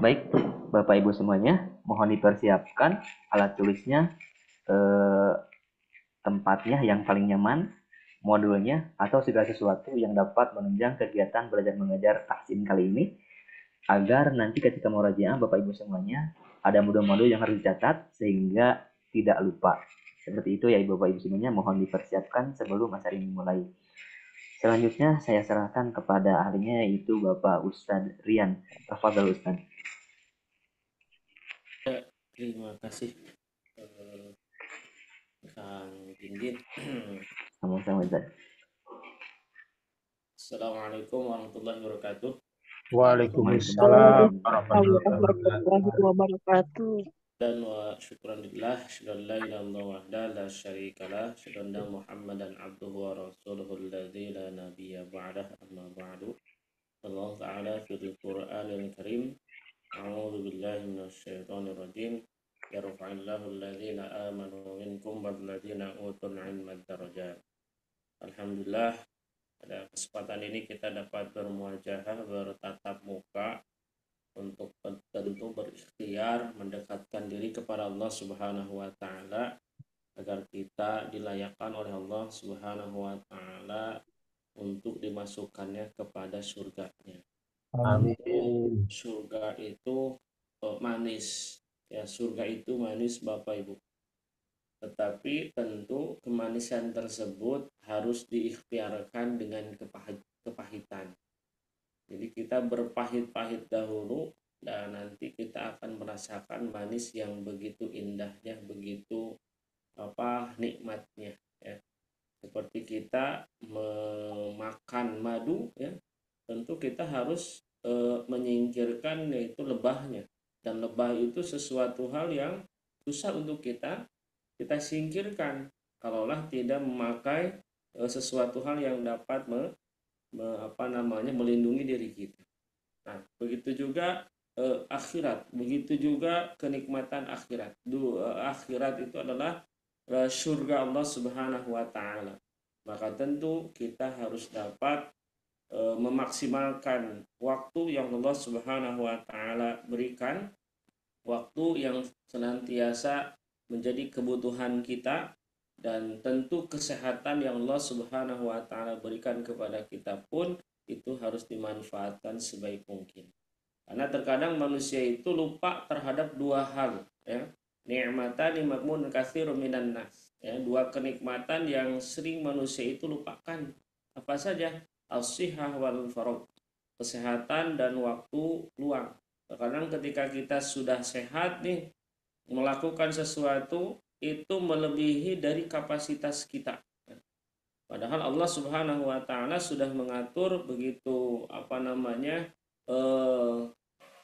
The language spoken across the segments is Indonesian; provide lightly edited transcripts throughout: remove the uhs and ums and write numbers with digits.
Baik, Bapak Ibu semuanya, mohon dipersiapkan alat tulisnya, tempatnya yang paling nyaman, modulnya, atau segala sesuatu yang dapat menunjang kegiatan belajar mengajar tahsin kali ini, agar nanti ketika mau rajiah Bapak Ibu semuanya, ada modul-modul yang harus dicatat sehingga tidak lupa. Seperti itu ya Bapak Ibu semuanya, mohon dipersiapkan sebelum acara ini mulai. Selanjutnya saya serahkan kepada ahlinya yaitu Bapak Ustadz Rian. Tafadhol Ustadz. Ya, terima kasih Kang Dindin. Sama-sama Ustadz. Assalamualaikum warahmatullahi wabarakatuh. Waalaikumsalam Waalaikumsalam warahmatullahi warahmatullahi wabarakatuh. wabarakatuh. Dan wa syukran lillah, syukran la ilaha illallah wahda la syarikalah, syukran anna Muhammadan abduhu wa rasuluhu alladzi la nabiyya ba'dah, amma ba'du. Allah Ta'ala fil Qur'anil Karim. A'udzu billahi minasyaitonir rajim. Yarfa'illahu alladzina amanu minkum walladzina utul ilma darajat. Alhamdulillah, pada kesempatan ini kita dapat bermuajahah, bertatap muka untuk tentu berikhtiar mendekatkan diri kepada Allah Subhanahu wa taala agar kita dilayakkan oleh Allah Subhanahu wa taala untuk dimasukkannya kepada surganya. Tentu Amin. surga itu manis. Ya, surga itu manis Bapak Ibu. Tetapi tentu kemanisan tersebut harus diikhtiarkan dengan kepahitan. Jadi kita berpahit-pahit dahulu dan nanti kita akan merasakan manis yang begitu indahnya, begitu nikmatnya ya. Seperti kita memakan madu ya, tentu kita harus menyingkirkan yaitu lebahnya. Dan lebah itu sesuatu hal yang susah untuk kita singkirkan kalaulah tidak memakai sesuatu hal yang dapat melindungi diri kita. Nah, begitu juga akhirat, begitu juga kenikmatan akhirat. Akhirat itu adalah surga Allah Subhanahu wa taala. Maka tentu kita harus dapat memaksimalkan waktu yang Allah Subhanahu wa taala berikan, waktu yang senantiasa menjadi kebutuhan kita, dan tentu kesehatan yang Allah Subhanahu wa taala berikan kepada kita pun itu harus dimanfaatkan sebaik mungkin. Karena terkadang manusia itu lupa terhadap dua hal ya. Ni'matani magmun katsirun minan nas. Ya, dua kenikmatan yang sering manusia itu lupakan. Apa saja? As-sihah wal faragh. Kesehatan dan waktu luang. Terkadang ketika kita sudah sehat nih, melakukan sesuatu itu melebihi dari kapasitas kita. Padahal Allah Subhanahu wa taala sudah mengatur begitu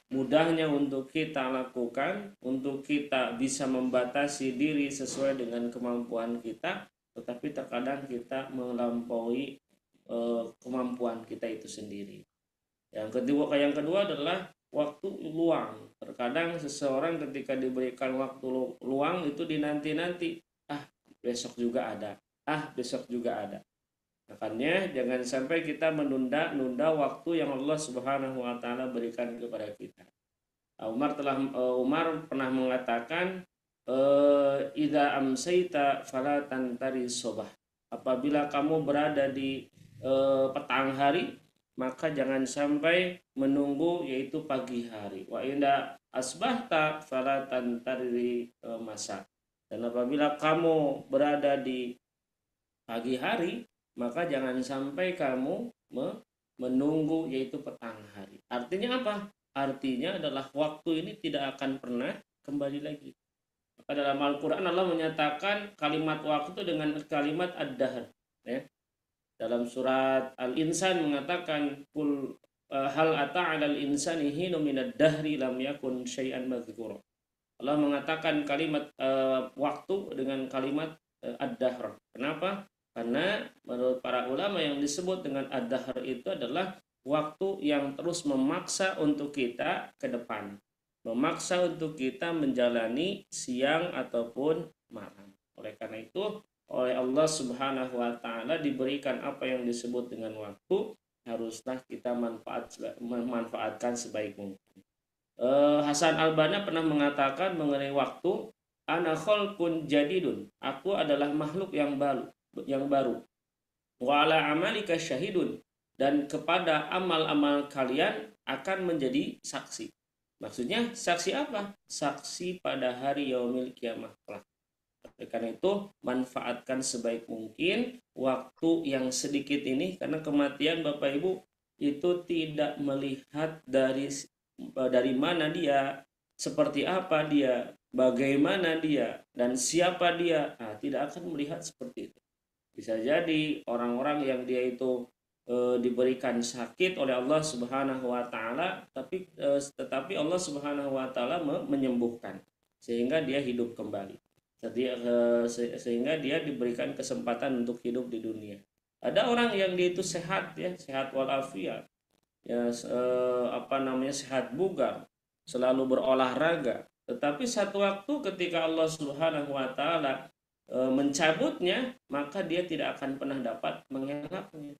mudahnya untuk kita lakukan, untuk kita bisa membatasi diri sesuai dengan kemampuan kita, tetapi terkadang kita melampaui kemampuan kita itu sendiri. Yang kedua adalah waktu luang. Terkadang seseorang ketika diberikan waktu luang itu dinanti-nanti, besok juga ada, besok juga ada. Makanya jangan sampai kita menunda-nunda waktu yang Allah Subhanahu wa taala berikan kepada kita. Umar pernah mengatakan, idza amsayta fala tantari sobah. Apabila kamu berada di petang hari, maka jangan sampai menunggu yaitu pagi hari. Wa inda asbahta fala tantari masa. Dan apabila kamu berada di pagi hari, maka jangan sampai kamu menunggu yaitu petang hari. Artinya apa? Artinya adalah waktu ini tidak akan pernah kembali lagi. Maka dalam Al-Quran Allah menyatakan kalimat waktu dengan kalimat ad-dahr ya. Dalam surat Al-Insan mengatakan kul hal ata 'alal insani hinum minad dahri lam yakun syai'an madzkura. Allah mengatakan kalimat waktu dengan kalimat ad-dahr. Kenapa? Karena menurut para ulama yang disebut dengan ad-dahr itu adalah waktu yang terus memaksa untuk kita ke depan, memaksa untuk kita menjalani siang ataupun malam. Oleh karena itu, oleh Allah Subhanahu wa taala diberikan apa yang disebut dengan waktu, haruslah kita memanfaatkan sebaik mungkin. Hasan al-Banna pernah mengatakan mengenai waktu, ana khalqun jadidun, aku adalah makhluk yang baru. Wa ala amalika syahidun, dan kepada amal-amal kalian akan menjadi saksi. Maksudnya saksi apa? Saksi pada hari yaumil kiamah kelak. Oleh karena itu, manfaatkan sebaik mungkin waktu yang sedikit ini, karena kematian Bapak Ibu itu tidak melihat dari mana dia, seperti apa dia, bagaimana dia, dan siapa dia. Nah, tidak akan melihat seperti itu. Bisa jadi orang-orang yang dia itu diberikan sakit oleh Allah Subhanahu wa taala, tetapi Allah Subhanahu wa taala menyembuhkan sehingga dia hidup kembali. Jadi sehingga dia diberikan kesempatan untuk hidup di dunia. Ada orang yang dia itu sehat ya, sehat walafiat. Ya, sehat bugar, selalu berolahraga. Tetapi satu waktu ketika Allah Subhanahu wa taala mencabutnya, maka dia tidak akan pernah dapat mengelaknya.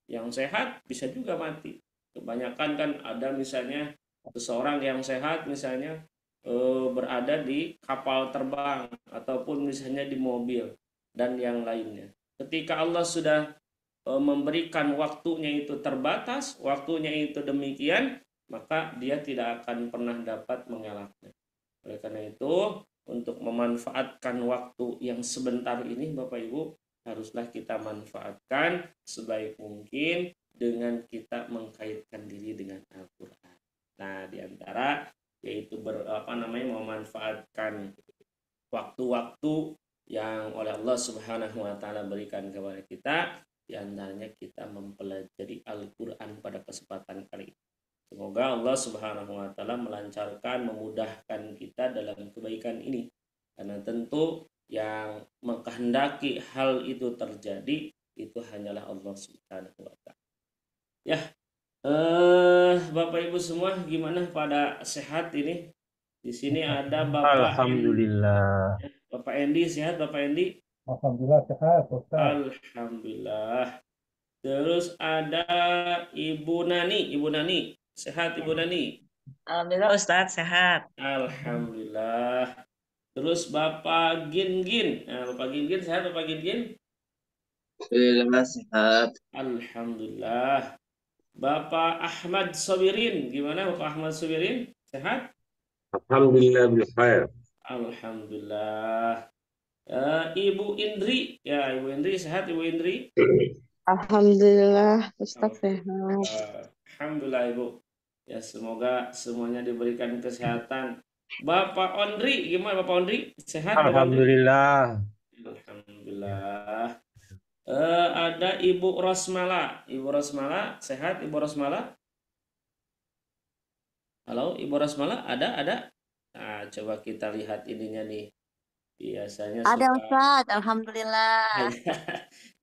Yang sehat bisa juga mati. Kebanyakan kan ada misalnya seseorang yang sehat misalnya berada di kapal terbang ataupun misalnya di mobil dan yang lainnya. Ketika Allah sudah memberikan waktunya itu terbatas, waktunya itu demikian, maka dia tidak akan pernah dapat mengelaknya. Oleh karena itu, untuk memanfaatkan waktu yang sebentar ini Bapak Ibu, haruslah kita manfaatkan sebaik mungkin dengan kita mengkaitkan diri dengan Al-Qur'an. Nah, di antara yaitu memanfaatkan waktu-waktu yang oleh Allah Subhanahu wa taala berikan kepada kita, di antaranya kita mempelajari Al-Qur'an pada kesempatan kali ini. Semoga Allah Subhanahu wa taala melancarkan, memudahkan kita dalam kebaikan ini. Karena tentu yang mengkehendaki hal itu terjadi itu hanyalah Allah Subhanahu wa taala. Ya, Bapak Ibu semua gimana pada sehat ini? Di sini ada Alhamdulillah. Bapak Endi sehat, Bapak Endi? Alhamdulillah sehat, Ustaz. Alhamdulillah. Terus ada Ibu Nani, Ibu Nani. Sehat Ibu Nani? Alhamdulillah Ustadz sehat. Alhamdulillah. Terus Bapak Gin. Nah, Bapak Gin sehat Bapak Gin? Alhamdulillah sehat. Alhamdulillah. Bapak Ahmad Sobirin, gimana Bapak Ahmad Sobirin? Sehat? Alhamdulillah bil khair. Alhamdulillah. Ibu Indri, ya Ibu Indri sehat Ibu Indri? Alhamdulillah, Ustaz sehat. Alhamdulillah Ibu. Ya semoga semuanya diberikan kesehatan. Bapak Ondri, gimana Bapak Ondri? Sehat Bapak Ondri? Alhamdulillah. Alhamdulillah. Ada Ibu Rosmala. Ibu Rosmala, sehat Ibu Rosmala? Halo Ibu Rosmala, ada? Nah, coba kita lihat ininya nih. Biasanya Ada suka Ustadz, Alhamdulillah.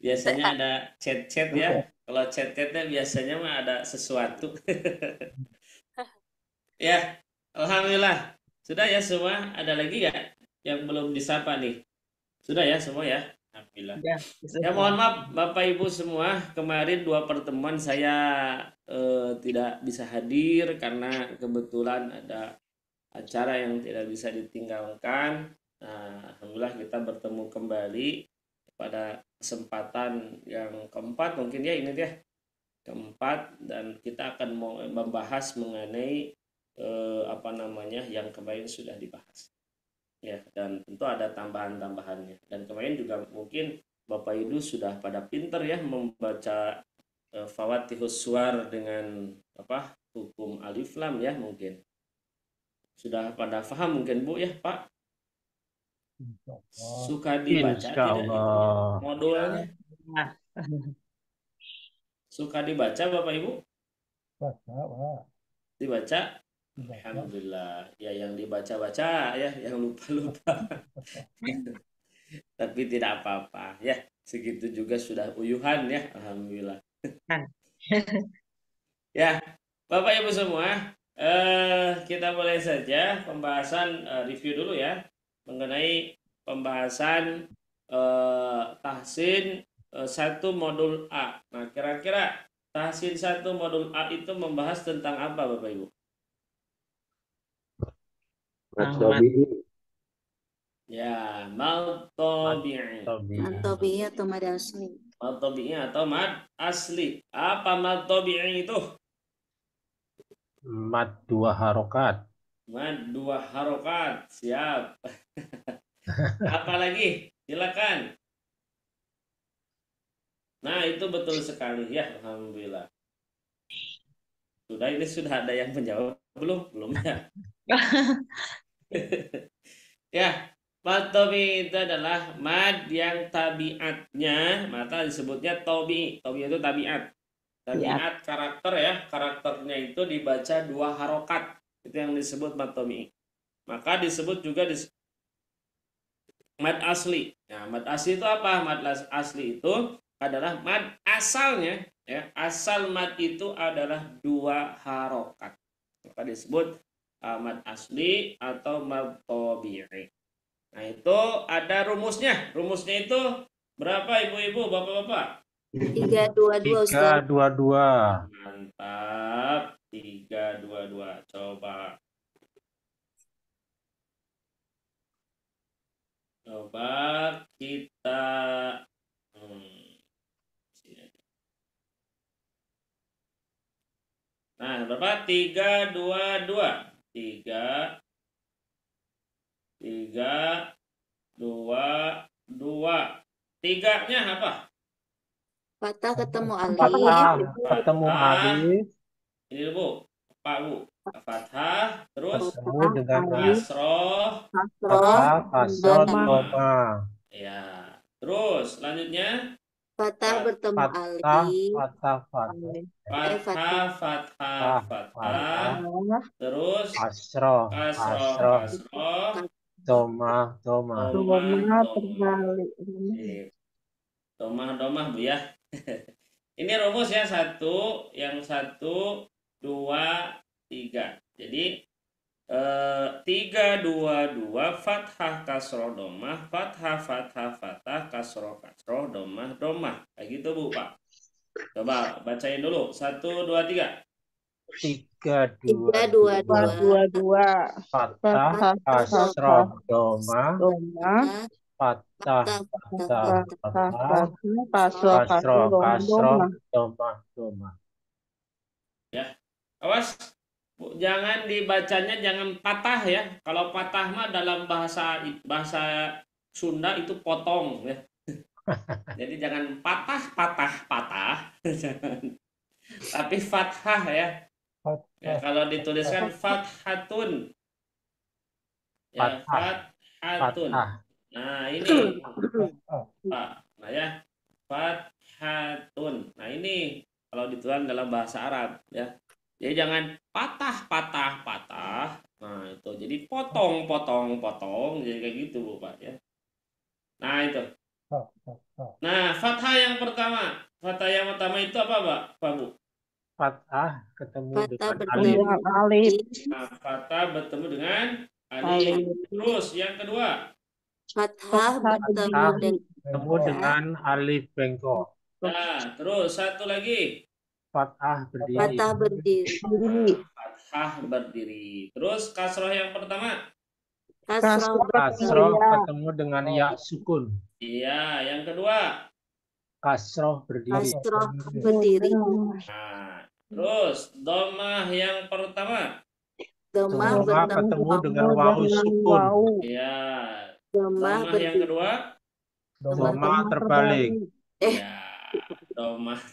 biasanya ada chat-chat ya. Kalau chat-chatnya biasanya mah ada sesuatu. Ya, Alhamdulillah. Sudah ya semua? Ada lagi ya yang belum disapa nih? Sudah ya semua ya? Alhamdulillah. Ya mohon maaf Bapak Ibu semua, kemarin 2 pertemuan saya tidak bisa hadir karena kebetulan ada acara yang tidak bisa ditinggalkan. Nah, Alhamdulillah kita bertemu kembali pada kesempatan yang keempat mungkin ya ini dia keempat, dan kita akan membahas mengenai yang kemarin sudah dibahas. Ya, dan tentu ada tambahan-tambahannya. Dan kemarin juga mungkin Bapak Ibu sudah pada pinter ya membaca Fawatihus Suwar dengan hukum alif lam ya mungkin. Sudah pada paham mungkin Bu ya Pak? Suka dibaca tidak Insyaallah. modulnya? Suka dibaca Bapak Ibu? Dibaca? Alhamdulillah. Ya yang dibaca-baca ya, yang lupa-lupa. Tapi tidak apa-apa ya. Segitu juga sudah uyuhan ya. Alhamdulillah. Ya, Bapak Ibu semua, kita mulai saja pembahasan review dulu ya mengenai pembahasan tahsin 1 modul A. Nah, kira-kira tahsin 1 modul A itu membahas tentang apa Bapak Ibu? At-tabi'i. Ya, mad tabi'i. Tabi. Tobi atau mad asli. Mad tabi'i atau mad asli. Apa mad tabi'i itu? Mad 2 harokat. Mad 2 harokat. Siap. Apa lagi? Silakan. Nah, itu betul sekali ya, alhamdulillah. Sudah ada yang menjawab belum? Belum ya. Ya, mad tabi'i itu adalah mad yang tabiatnya, maka disebutnya tabi'i. Tabi'i itu tabiat. Tabiat karakter ya, karakternya itu dibaca 2 harokat. Itu yang disebut mad tabi'i. Maka disebut juga mad asli. Nah, mad asli itu apa? Mad asli itu adalah mad asalnya ya. Asal mad itu adalah 2 harokat. Maka disebut mad asli atau mad tabi'i. Nah, itu ada rumusnya. Rumusnya itu berapa ibu-ibu, bapak-bapak? 322 Ustaz. 322. Mantap. 322. Coba kita sini aja. Nah, berapa? 322. 3 2. Tiganya apa? Fathah ketemu Fathah alif. ketemu alif. Ini Bu, Pak Bu. Fathah, terus Ketemu dengan kasroh. fathah, kasroh, Doma. doma. Ya. Terus selanjutnya Fathah bertemu Fathah, alif. fathah, fathah. fathah, fathah, fathah. Terus Kasroh, kasroh, kasroh. kasroh. Doma, doma. Domah, terbalik. domah Bu ya. Ini rumus ya, 1, yang 1, 2, 3. Jadi 322 fathah kasroh domah, fathah fathah fathah kasroh kasroh domah domah. Kayak gitu Bu Pak. Coba bacain dulu. 1, 2, 3. 322. Fathah, kasroh, doma. Fathah, fathah, fathah. Kasroh, kasroh, doma, doma. Ya. Awas Bu, jangan dibacanya jangan patah ya. Kalau patah mah dalam bahasa Sunda itu potong ya. Jadi jangan patah. Tapi fathah ya. Ya, kalau dituliskan fathatun. Ya, fathatun. Nah, ini Pak. Nah ya, fathatun. Nah, ini kalau ditulis dalam bahasa Arab ya. Jadi jangan patah. Nah, itu jadi potong. Jadi kayak gitu, Bu Pak ya. Nah, itu. Nah, fathah yang pertama. Fathah yang pertama itu apa, Pak Bu? Fathah ketemu Fathah dengan alif. Nah, fathah bertemu dengan alif. Terus yang kedua. Fathah ketemu dengan alif bengkok. Nah, terus satu lagi. Fathah berdiri. Fathah berdiri. Nah, fathah berdiri. Terus kasroh yang pertama. Kasroh ketemu dengan ya sukun. Iya, yang kedua. Kasroh berdiri. Kasroh berdiri. Nah, terus domah yang pertama. Domah ketemu dengan wawu sukun. Iya. Domah yang kedua. Domah terbalik. Ya, domah.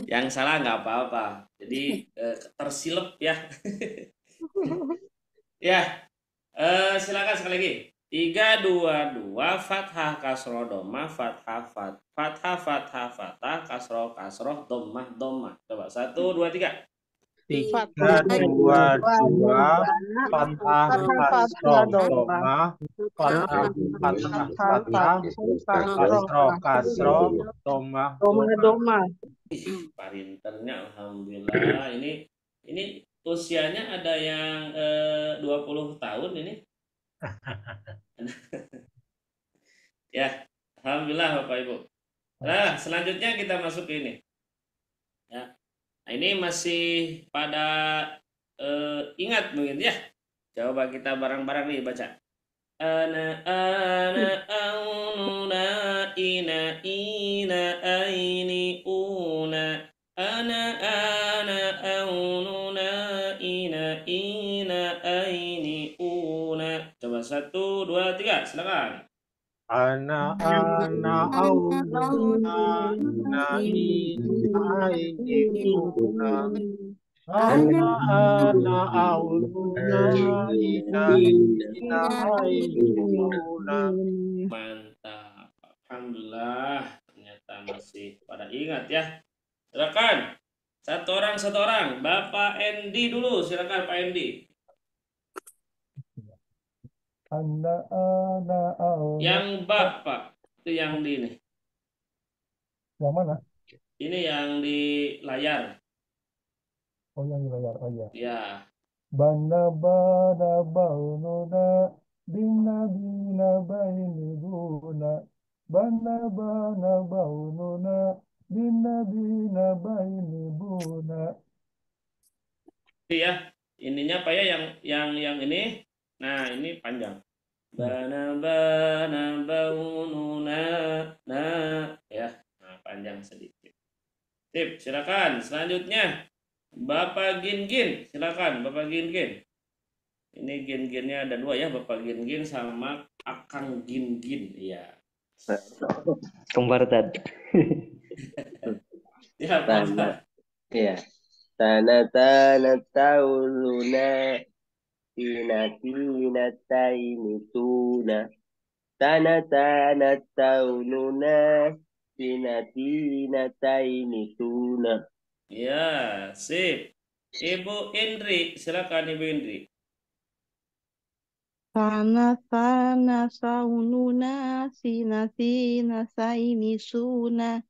Yang salah nggak apa-apa. Jadi tersilep ya. Ya, silakan sekali lagi. 322 fathah kasroh domah fathah kasroh domah. Coba 1, 2, 3. 322 fathah kasroh domah fathah kasroh domah. Parinternya alhamdulillah. Ini usianya ada yang 20 tahun ini. Ya, alhamdulillah Bapak Ibu. Nah, selanjutnya kita masuk ke ini. Ya. Nah, ini masih pada ingat mungkin ya. Coba kita bareng-bareng nih baca. Ana aununa ina aini una. Ana aununa ina aini una. Coba 1, 2, 3, silakan. Ana aununa ina ini una. Ana aununa ina ini una. Mantap. Alhamdulillah. Ternyata masih pada ingat ya. Silakan. Satu orang. Bapak Endi dulu. Silakan Pak Endi. Ana Yang Bapak. Itu yang di ini. yang mana? Ini yang di layar. Oh, yang di layar. Oh ya. Ya. Bana bana baununa bina bina baini guna. Bana bana baununa bina bina baini buna. Ya. Ininya apa ya yang ini? Nah, ini panjang. Bana baununa ya. Nah, panjang sedikit. Sip, silakan. Selanjutnya Bapak Gin, silakan Bapak Gin. Ini Gin-ginnya ada 2 ya, Bapak Gin sama Akang Gin. Iya. Kembar tadi. Ya, Tanah. Bapak. Iya. Tanah tauluna tina taini tuna. Tanah tauluna tina taini tuna. Ya, sip. Ibu Indri, silakan Ibu Indri. Sana sana saununa sina sina saini suna.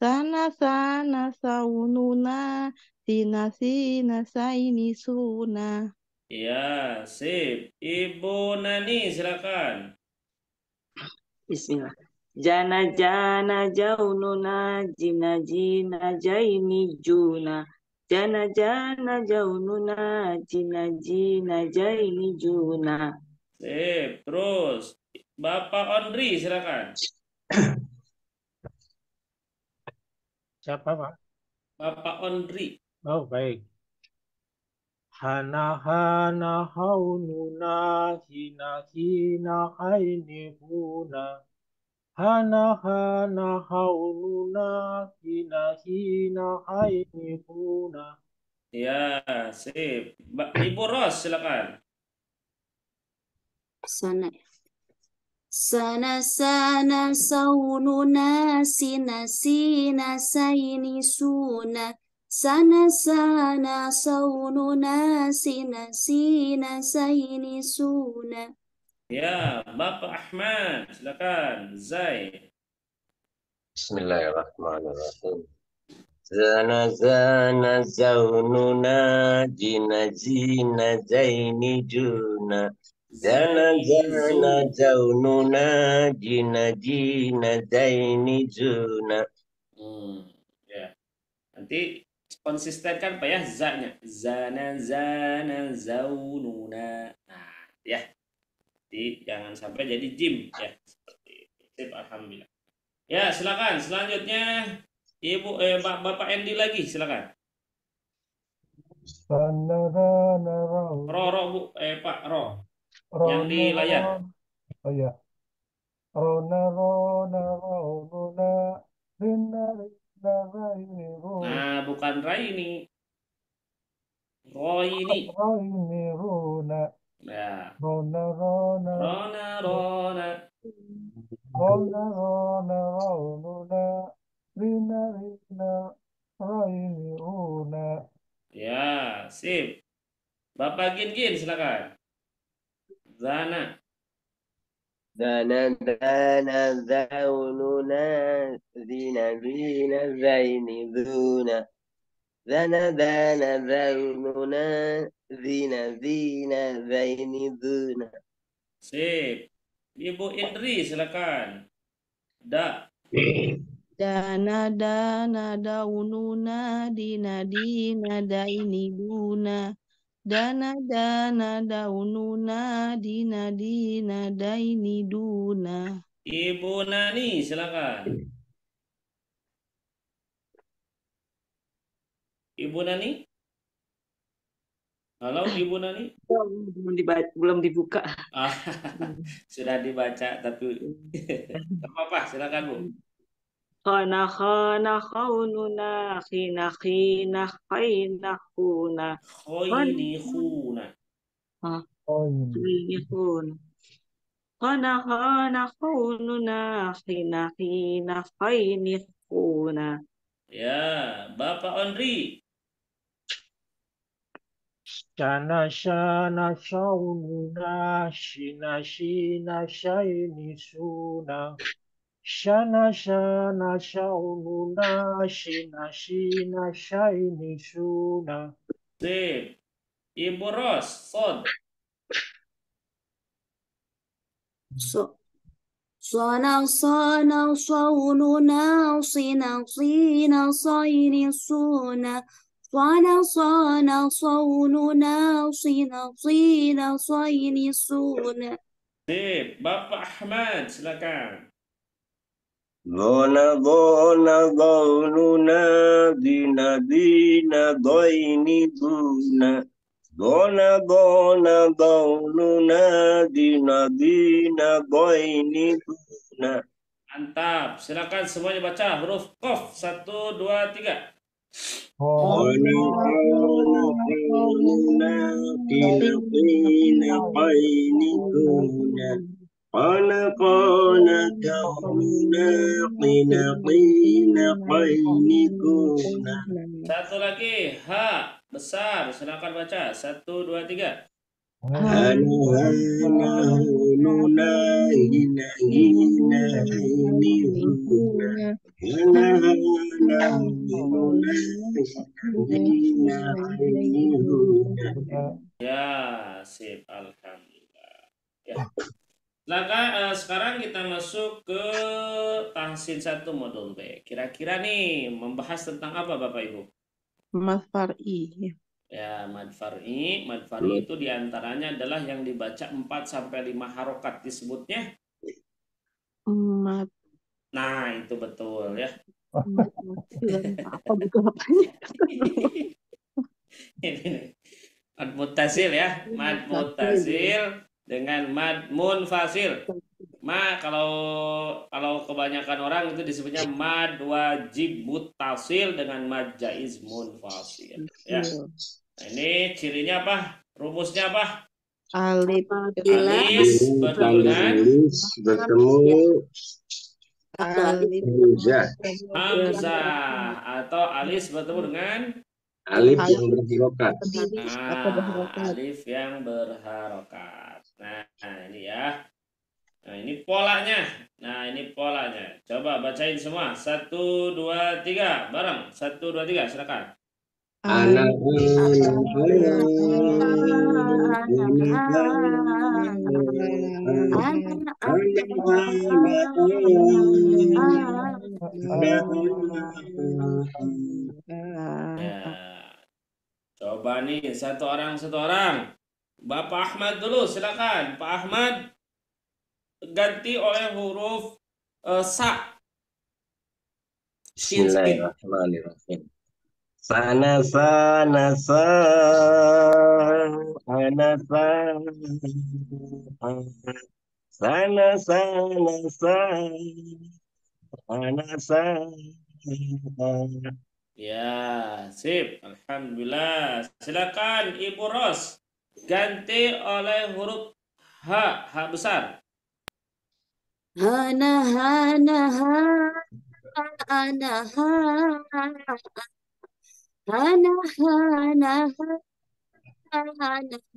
Sana sana saununa sina sina saini suna. Ya, sip. Ibu Nani, silakan. Bismillah. Jana jana jaununa jina jina jaini juna. Jana jana jaununa jina jina jaini juna. Sip. Terus Bapak Ondri, silakan. Siapa, Pak? Bapak Ondri. Oh, baik. Hana hana haununa hina hina haini huna. Hana hana haununa hina hina haini huna. Ya, sip. Ibu Ros, silakan. Sana sana sana saununa sina sina saini suna. Sana sana saununa sina sina saini suna. Ya, Bapak Ahmad, silakan. Zai. Bismillahirrahmanirrahim. Zana zaununa jina zaini juna. Zana zaununa jina zaini juna. Ya. Nanti konsistenkan Pak ya za-nya. Zana zaununa. Nah, ya. Jadi jangan sampai jadi jim ya. Seperti itu. Sip, alhamdulillah. Ya, silakan. Selanjutnya Bapak Endi lagi, silakan. Ro, Bu, Pak Ro. Yang di layar. Oh ya. Rona rona rona rina rina raini rona Nah, bukan Raini. Roini. raini rona Ya. rona rona Rona. rona rona rona rina rina raini rona. Ya, sip. Bapak Gin, silakan. Zana. Dana zaununa zina zaini duna. Dana zaununa zina zaini duna. Sip. Ibu Indri, silakan. Da. Dana dana daununa dina dina daini duna. Dana daununa dina daini duna. Ibu Nani, silakan. Ibu Nani? Halo, Ibu Nani? Belum dibuka. Ah, sudah dibaca, tapi nggak apa-apa, silakan Bu. Khana khaununa khina khuna. Khoinikhuna. Oh ini. Khuna. Khana khaununa khina khuna. Ya, Bapak Ondri. Shana shana shaununa shina shina shaini suna. Shana shana shaununa shina shina shaini suna. Sip. Ibu Ros, Sod. So, صنع صوننا صنا صينا صين صونا صنع صوننا صنا صينا صين صونا. Sip. Bapak Ahmad, silakan. Dhona dhaununa dina daini duna. Dhona dhaununa dina daini duna. Mantap. Silakan semuanya baca huruf Qaf. 1, 2, 3. Dhona dhaununa qina qaini duna. Qana dhaununa qina qaini duna. Satu lagi, H besar. Silakan baca. 1, 2, 3. Hana hina ini huna. Hana ini huna. Ya, sip. Alhamdulillah. Ya. Sekarang kita masuk ke tahsin 1 modul B. Kira-kira nih membahas tentang apa Bapak Ibu? Mas Far'i. Ya, mad far'i. Mad far'i itu diantaranya adalah yang dibaca 4 sampai 5 harokat disebutnya. Mat. Nah, itu betul ya. Apa betul apanya? Ini mad muttasil ya. Mad muttasil dengan mad munfasil. Kalau kebanyakan orang itu disebutnya mad wajib muttasil dengan mad jaiz munfasil ya. Nah, ini cirinya apa? Rumusnya apa? Alif. Alis bertemu dengan Alif. hamzah atau alis bertemu dengan Alif yang berharokat. alif yang berharokat. Nah, ini ya. Nah, ini polanya. Coba bacain semua. 1, 2, 3 bareng. 1, 2, 3 silakan. Anak Ya. Coba nih satu orang. Bapak Ahmad dulu silakan. Pak Ahmad ganti oleh huruf sa. Bismillahirrahmanirrahim. Sana Ya, sip. Alhamdulillah. Silakan Ibu Ros. Ganti oleh huruf H, H besar. Hana hana hana hana hana hana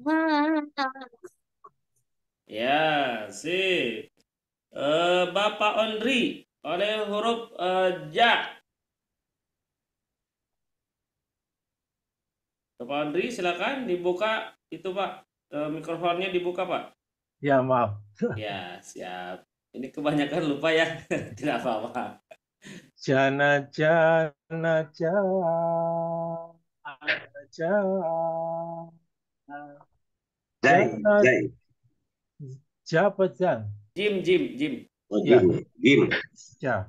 hana. Ya, sip. Bapak Ondri oleh huruf Ja. Bapak Ondri silakan dibuka itu Pak. Mikrofonnya dibuka Pak. Ya maaf. Ya, siap. Ini kebanyakan lupa ya. Tidak apa-apa. Jana jana Jai, Jana, Jai. siapa Jan? Jim. Oh, Ya. Jim. Ja.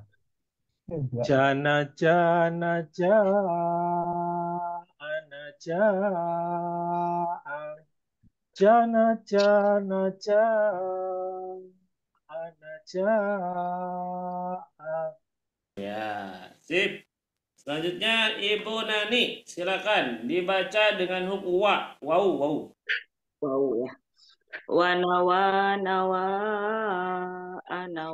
Jana, jana, jana, jana, jana, jana. Ya, sip. Selanjutnya Ibu Nani, silakan dibaca dengan huruf wa. Wow. Wow ya. Wana ana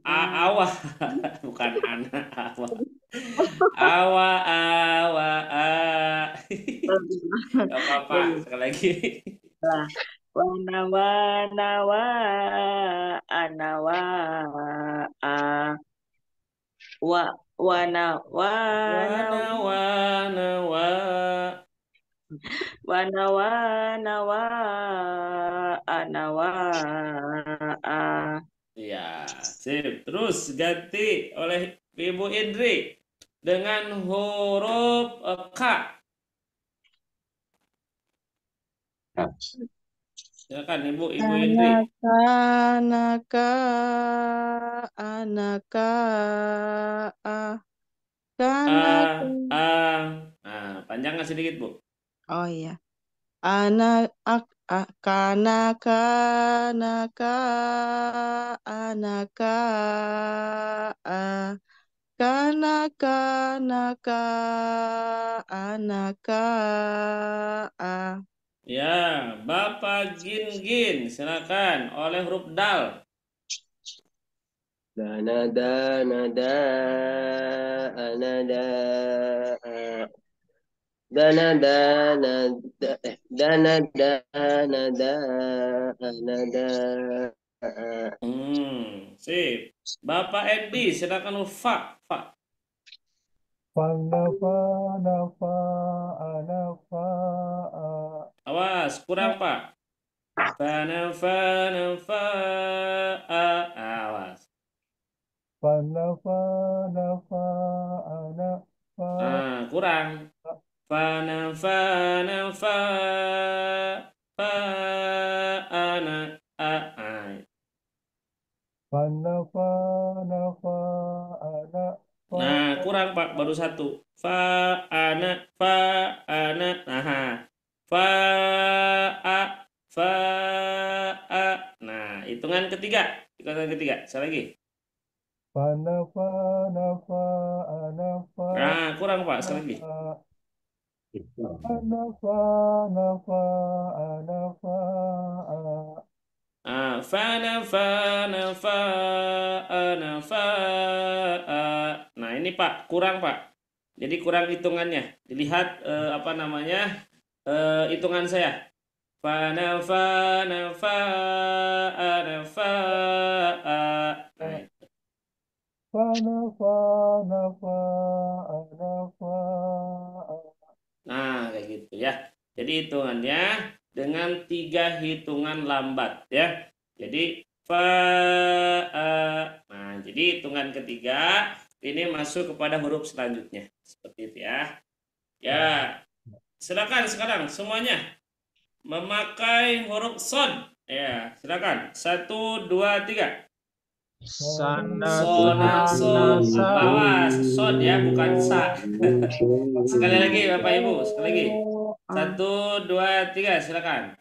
Awa, bukan anak awa. Awa. Gak apa-apa, sekali lagi. Wana anawa wana anawa Ya, sip. Terus ganti oleh Ibu Indri dengan huruf K. Silakan Ibu Indri. Anaka Panjangkan sedikit, Bu. oh iya. Kanaka Ya, Bapak Gin, silakan oleh huruf dal. Dana Sip. Bapak Edi, silakan huruf fa. Nafa. Awas, kurang Pak. Fa. Awas. Kurang. Fa. Nah, kurang Pak, baru satu. Fa ana. Nah, fa a. Nah, hitungan ketiga. Sekali lagi. Nah, kurang Pak, sekali lagi. Nah, ini Pak, kurang Pak. Jadi kurang hitungannya. Dilihat hitungan saya. Nah, kayak gitu ya. Jadi hitungannya dengan 3 hitungan lambat ya. Jadi nah, jadi hitungan ketiga ini masuk kepada huruf selanjutnya. Seperti itu ya. Ya. Silakan sekarang semuanya memakai huruf sod. Ya, silakan. 1 2 3. Awas, sod ya, bukan sa. Sekali lagi Bapak Ibu, sekali lagi. 1 2 3, silakan.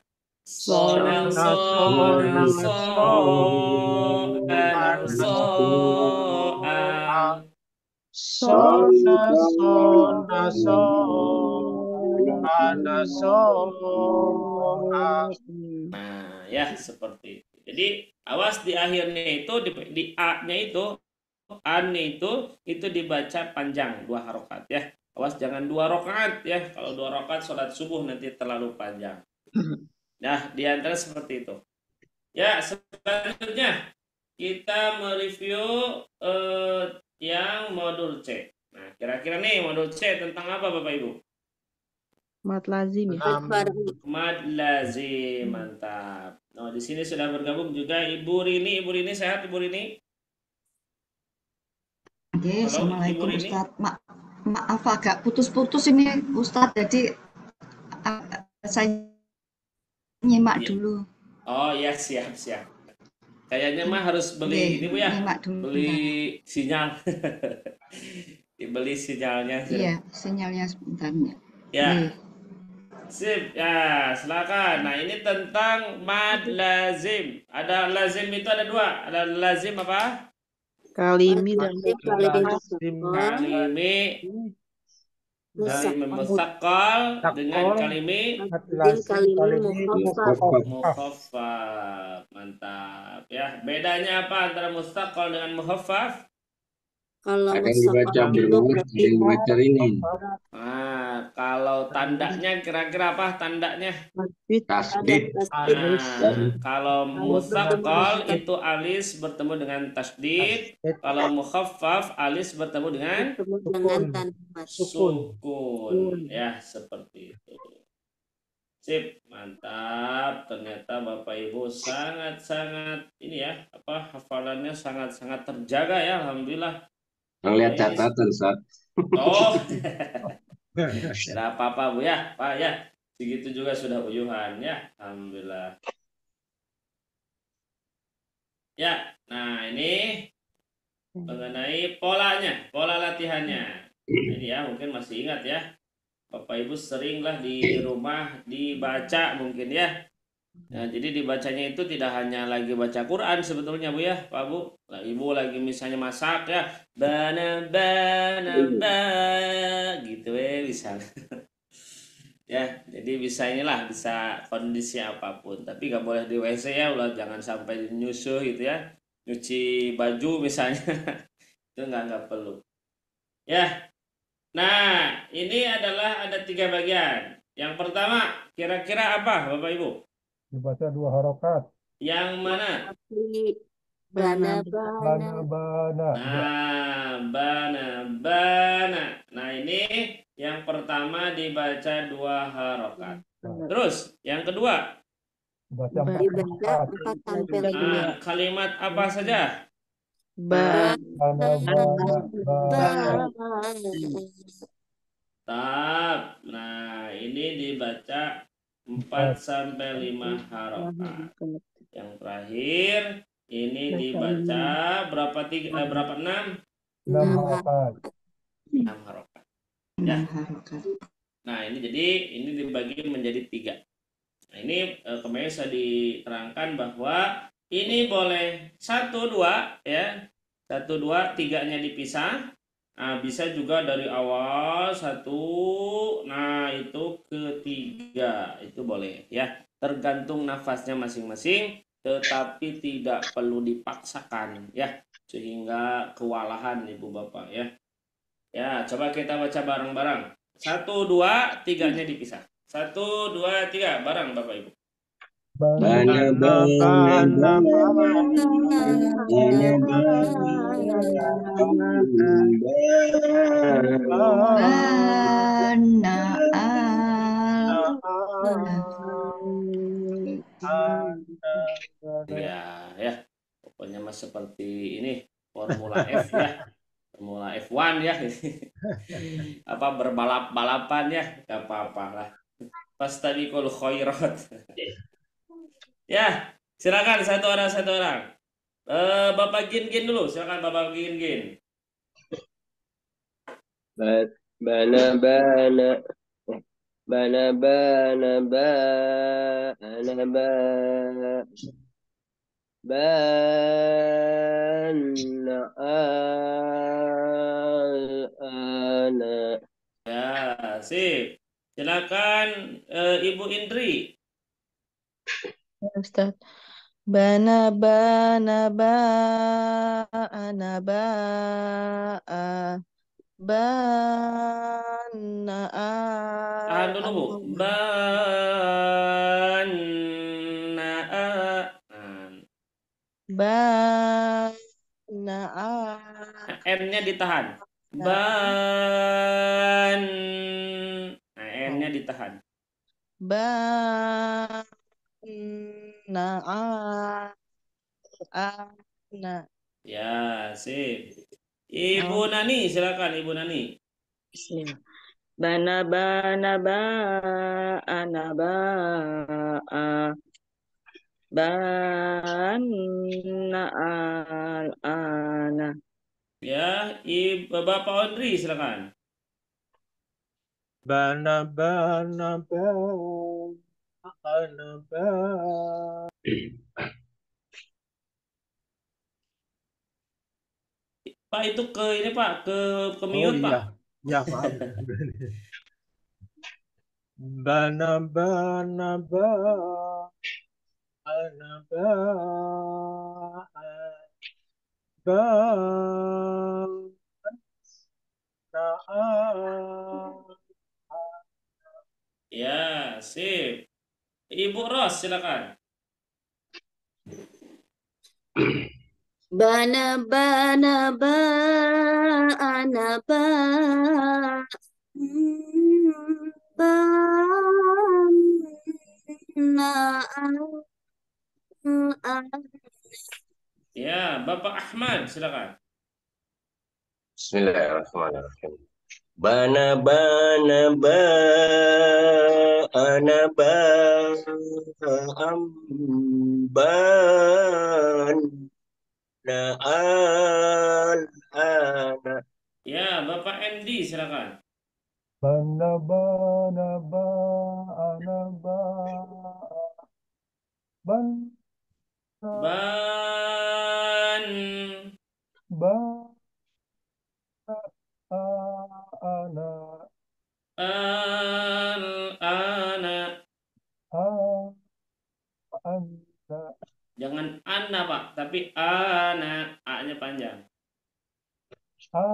Nah, ya seperti itu. Jadi awas di akhirnya itu di a-nya itu an-nya itu dibaca panjang 2 harokat ya. Awas jangan 2 rakaat ya. Kalau 2 rakaat sholat subuh nanti terlalu panjang. Nah, di antara seperti itu. Ya, selanjutnya kita mereview yang modul C. Nah, kira-kira nih modul C tentang apa Bapak Ibu? Mat lazim ya. Mad lazim, mantap. Nah, di sini sudah bergabung juga Ibu Rini. Ibu Rini sehat Ibu Rini? Oke, Halo, Ibu Assalamualaikum Rini. Ustadz. Maaf agak putus-putus ini Ustadz, jadi saya nyimak Iya. dulu. Oh ya, siap. Kayaknya mah harus beli ini Bu ya, Nyimak dulu beli bentar. sinyal. Dibeli sinyalnya. Iya, sinyalnya sebentar. Ya, sip. Ya, silakan. Nah, ini tentang mad lazim. Ada lazim itu ada dua. Ada lazim apa? Kalimi dan Lazim Kalimi dan musaqqal dengan kalimi kalimi mukhaffaf. mukhaffaf. Mantap ya. Bedanya apa antara musaqqal dengan mukhaffaf? Kalau Ada yang dibaca berulang, ada yang dibaca ringin. Nah, kalau tandanya kira-kira apa tandanya? Tasdid. Nah, kalau musaqqal itu alis bertemu dengan tasdid, kalau mukhaffaf alis bertemu dengan dengan tanda sukun. Ya, seperti itu. Sip, mantap. Ternyata Bapak Ibu sangat-sangat ini ya, hafalannya sangat-sangat terjaga ya, alhamdulillah. Lihat catatan, Ustaz. Oh, tidak apa-apa Bu ya, Pak ya. Segitu juga sudah uyuhan ya, alhamdulillah. Ya, nah ini mengenai polanya, pola latihannya. Ini ya, mungkin masih ingat ya. Bapak Ibu seringlah di rumah dibaca mungkin ya. Nah, jadi dibacanya itu tidak hanya lagi baca Quran sebetulnya Bu ya, Pak Bu. Nah, Ibu lagi misalnya masak ya, bana gitu bisa. Ya, jadi bisa inilah, bisa kondisi apapun. Tapi nggak boleh di WC ya, ulah jangan sampai nyusuh gitu ya. Nyuci baju misalnya. Itu nggak perlu. Ya. Nah, ini adalah ada 3 bagian. Yang pertama, kira-kira apa Bapak Ibu? Dibaca 2 harokat. Yang mana? bana Bana. Bana. Nah, ini yang pertama dibaca 2 harokat. Terus, yang kedua? Dibaca 4 tampil kalimat apa saja? Bana. Nah, ini dibaca 4 sampai 5 harokat. Yang terakhir ini dibaca berapa 6? 6 harokat. 6 harokat. Ya. Nah, ini jadi ini dibagi menjadi 3. Nah, ini kemarin saya diterangkan bahwa ini boleh 1, 2 ya. 1, 2, 3-nya dipisah. Nah, bisa juga dari awal 1, nah itu ketiga, itu boleh ya. Tergantung nafasnya masing-masing, tetapi tidak perlu dipaksakan ya, sehingga kewalahan Ibu Bapak ya. Ya, coba kita baca bareng-bareng. 1, 2, 3-nya dipisah. 1, 2, 3 bareng Bapak Ibu. Bana. Ya, pokoknya mas seperti ini Formula F ya, Formula F1 ya, berbalap-balapan ya, gak apa-apa lah. Fastabiqul khairat. Ya, silakan satu orang. Bapak Gin dulu, silakan Bapak Gin. Bana. Ya, sip. Silakan Ibu Indri. Ustaz. Bana. Tahan dulu Bu. N-nya ditahan. N-nya ditahan. Ya, sip. Ibu Nani, silakan Ibu Nani. Bismillah. Bana bana ba ana ba bana al ana. Ya, Bapak Audrey silakan. Bana bana ba ana ba. Pak itu ke ini Pak, ke Oh mute Pak. iya, ya maaf. Bana bana ba ana ba bana. Ya, sip. Ibu Ros silakan. Bana bana ba ana ba bana Ya, Bapak Ahmad silakan. Bismillahirrahmanirrahim. Bana bana ba ana ba am ban na al ana. Ya, Bapak Endi silakan. Bana bana ba ana ba ban Ban ba ana al ana. a anta Jangan ana Pak, tapi ana, a-nya panjang. a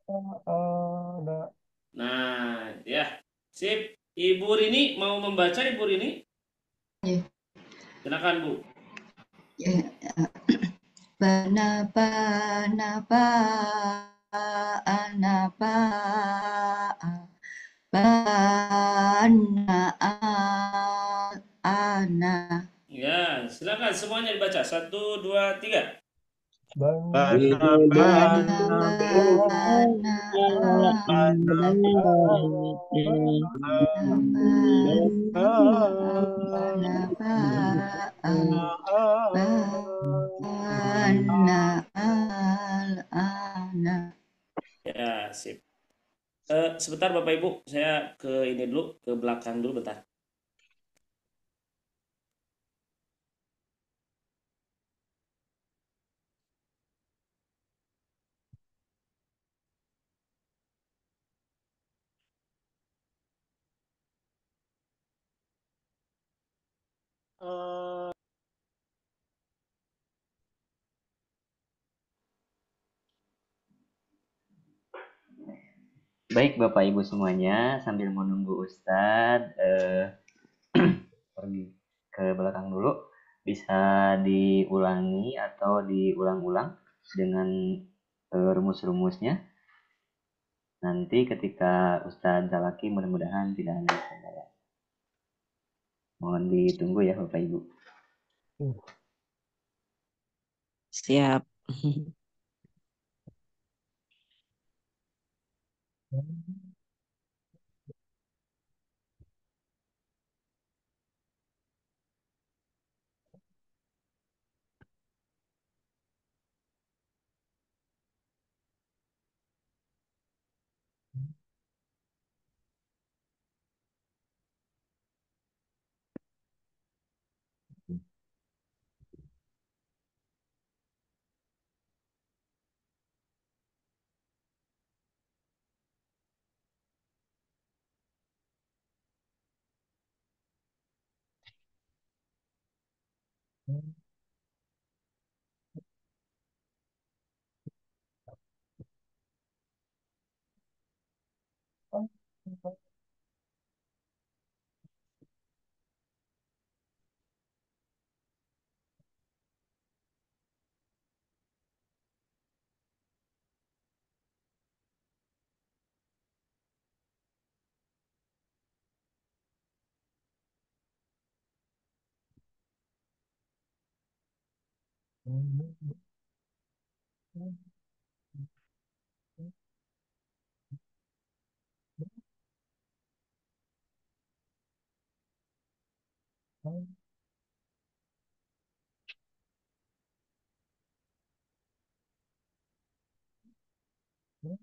A. ana. Nah, ya. Sip. Ibu Rini mau membaca Ibu Rini? Ya, Silakan Bu. ya, bana bana ba ana ba bana al ana. Ya, silakan semuanya dibaca. Satu, dua, tiga. Bana Bana bana bana ana ba bana ba ba. bana al ana. Ya, sip. Sebentar Bapak Ibu, saya ke ini dulu, ke belakang dulu bentar. Baik Bapak Ibu semuanya, sambil menunggu Ustadz pergi ke belakang dulu, bisa diulangi atau diulang-ulang dengan rumus-rumusnya. Nanti ketika Ustadz Zalaki mudah-mudahan tidak ada kendala. Mohon ditunggu ya Bapak Ibu. Siap. Ya,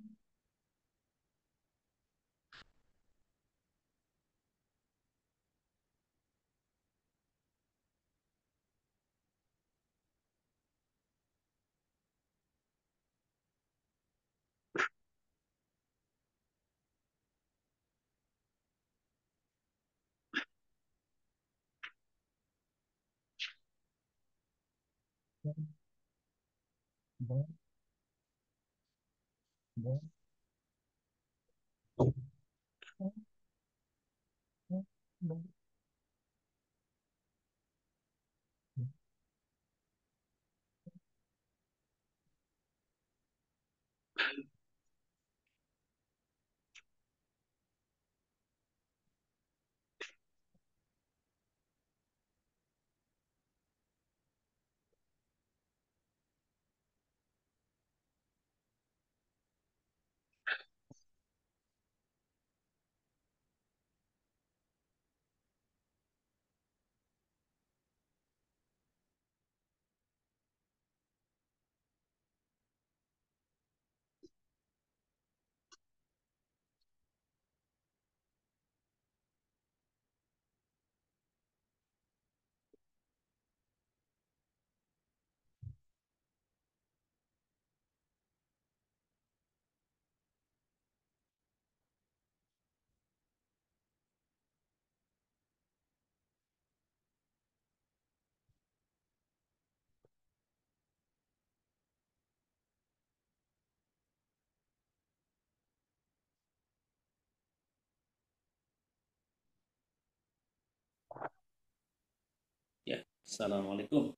Assalamualaikum.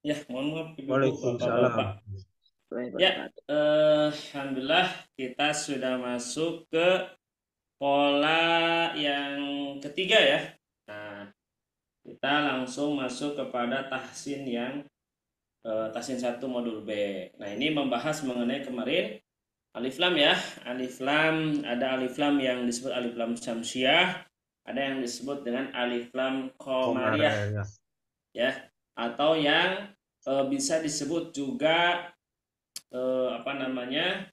Ya, mohon maaf Ibu, Waalaikumsalam. Bapak-Bapak. Ya, Alhamdulillah kita sudah masuk ke pola yang ketiga ya. Nah, kita langsung masuk kepada tahsin yang tahsin 1 modul B. Nah, ini membahas mengenai kemarin alif lam ya. Alif lam, ada alif lam yang disebut alif lam syamsiah, ada yang disebut dengan alif lam qamariyah ya, atau yang bisa disebut juga apa namanya?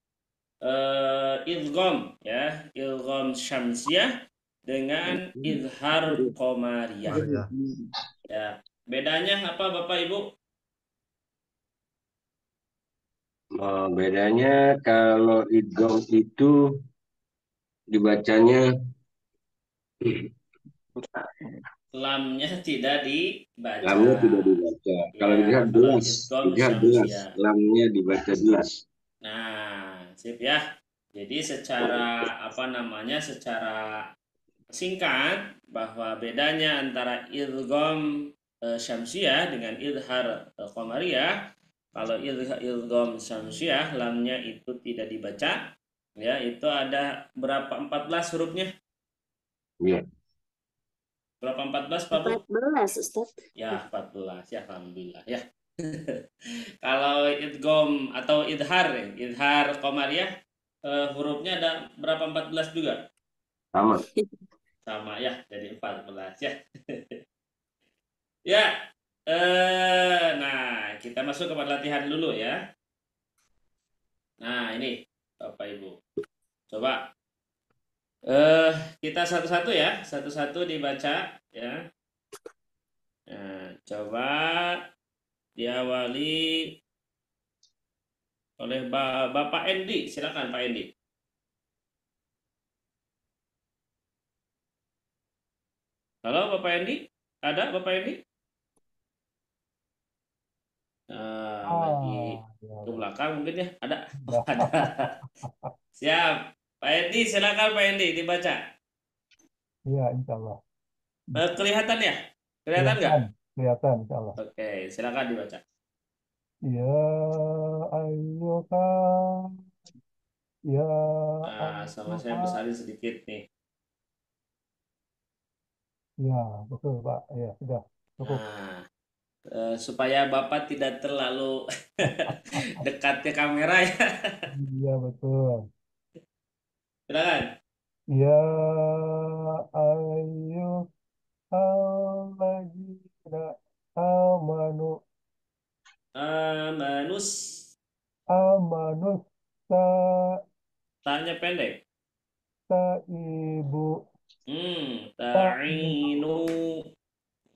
Idgham ya, idgham syamsiah dengan izhar qamariyah. Ya, bedanya apa Bapak Ibu? Bedanya kalau idgham itu dibacanya Lamnya tidak dibaca. lamnya tidak dibaca. Kalau Ya, dilihat kalau jelas, idgham dilihat jelas, syamsiah. lamnya dibaca jelas. Nah, sip ya. Jadi secara apa namanya? Secara singkat bahwa bedanya antara idgham syamsiah dengan izhar qamariyah. Kalau idgham syamsiah lamnya itu tidak dibaca, ya itu ada berapa 14 hurufnya? Iya. Berapa 14 Pak Bu? 14 Ustaz. Ya 14 ya, alhamdulillah ya. Kalau idgham atau izhar qamariyah hurufnya ada berapa 14 juga? Sama. Sama ya, jadi 14 ya. Ya, nah kita masuk ke latihan dulu ya. Nah ini Bapak Ibu, coba kita satu-satu ya, satu-satu dibaca ya. Nah, coba diawali oleh Bapak Endi, silakan Pak Endi. Halo Bapak Endi, ada Bapak Endi? Lagi ke belakang mungkin ya, ada? Oh, ada. Siap, Pak Endi, silakan Pak Endi dibaca. Iya, insya Allah. Kelihatan ya? Kelihatan nggak? Kelihatan, insya Allah. Oke, silakan dibaca. Ya ayyuhan, ya Nah, sama saya ayyuhan. besarin sedikit nih. Ya, betul Pak. Ya, sudah cukup. Nah, supaya Bapak tidak terlalu dekat ke kamera ya. Iya, betul. Silakan. Ya ayyuhalladzina amanu Manus. amanus Ta, Tanya pendek. Taibu. Ta'inu.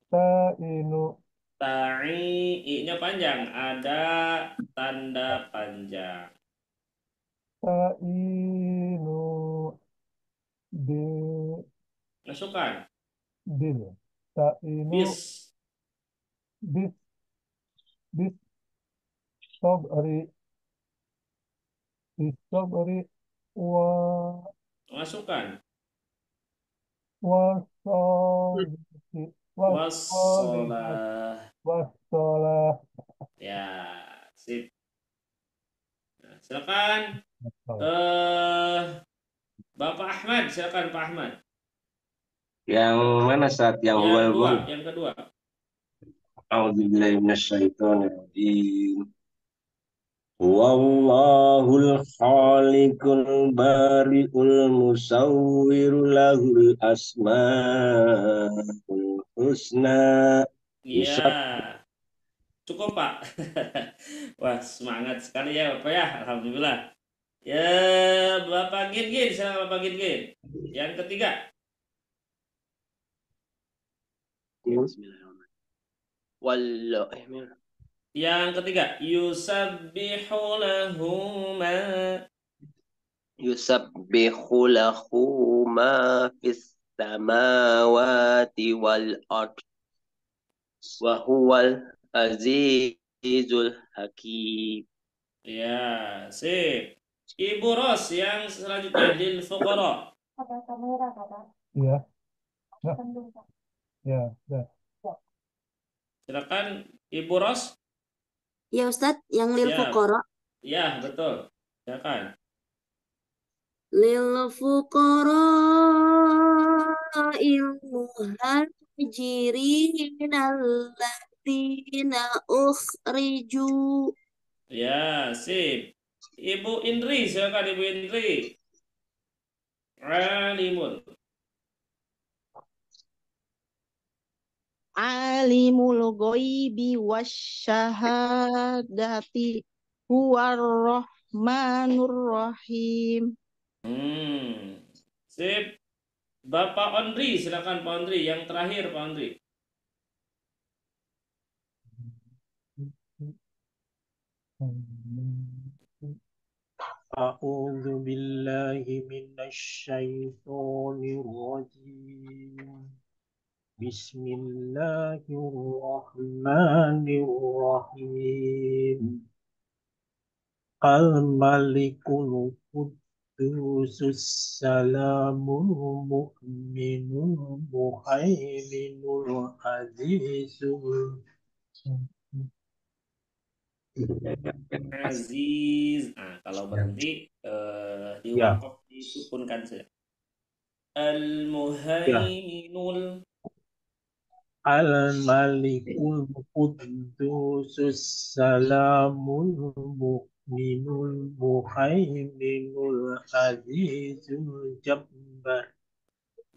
Tainu. I-nya panjang. Ada tanda panjang. Tainu. Masukkan. Bil. Tainu. Bis. Bis. Bis. Sobri. Bis sobri. Masukkan. Wasolihati. Wasolihati. Wassalah. Wassalah. Ya, sip. Nah, silakan. Bapak Ahmad, silakan Pak Ahmad. Yang mana saat yang Yang kedua. A'udzubillahi minasyaitonirrajim. Wallahul khaliqul bari'ul musawwiru lahul asmaul husna. Iya. Cukup, Pak. Wah, semangat sekali ya, Bapak ya. Alhamdulillah. Ya, Bapak Gin, silakan Bapak Gin. Yang ketiga. Yang ketiga, yusabbihu lahu ma Yusabbihu lahu ma fis samawati wal ard wa huwal azizul hakim. Ya, sip. Ibu Ros yang selanjutnya lil fuqara. Iya. Ya, ya. Silakan Ibu Ros. Ya Ustadz, yang lil Ya. fuqara. Ya, betul. Silakan. Lil fuqara muhajirin alladzina ukhriju. Ya, sip. Ibu Indri, silakan Ibu Indri. Alimun. Alimul ghaibi wasyahadati huwar rahmanur rahim. Sip. Bapak Ondri, silakan Pak Ondri. Yang terakhir Pak Ondri. A'udzu billahi minasyaitonir rajim. Bismillahirrahmanirrahim. Al-Malikul Quddusus Salamul Mu'minul Muhaiminul Azizul Aziz. Kalau berhenti diwakaf disukunkan saja. Al-Muhaiminul Al-Malikul Quddusus Salamul Mu'minul Muhaiminul Azizul Jabbar.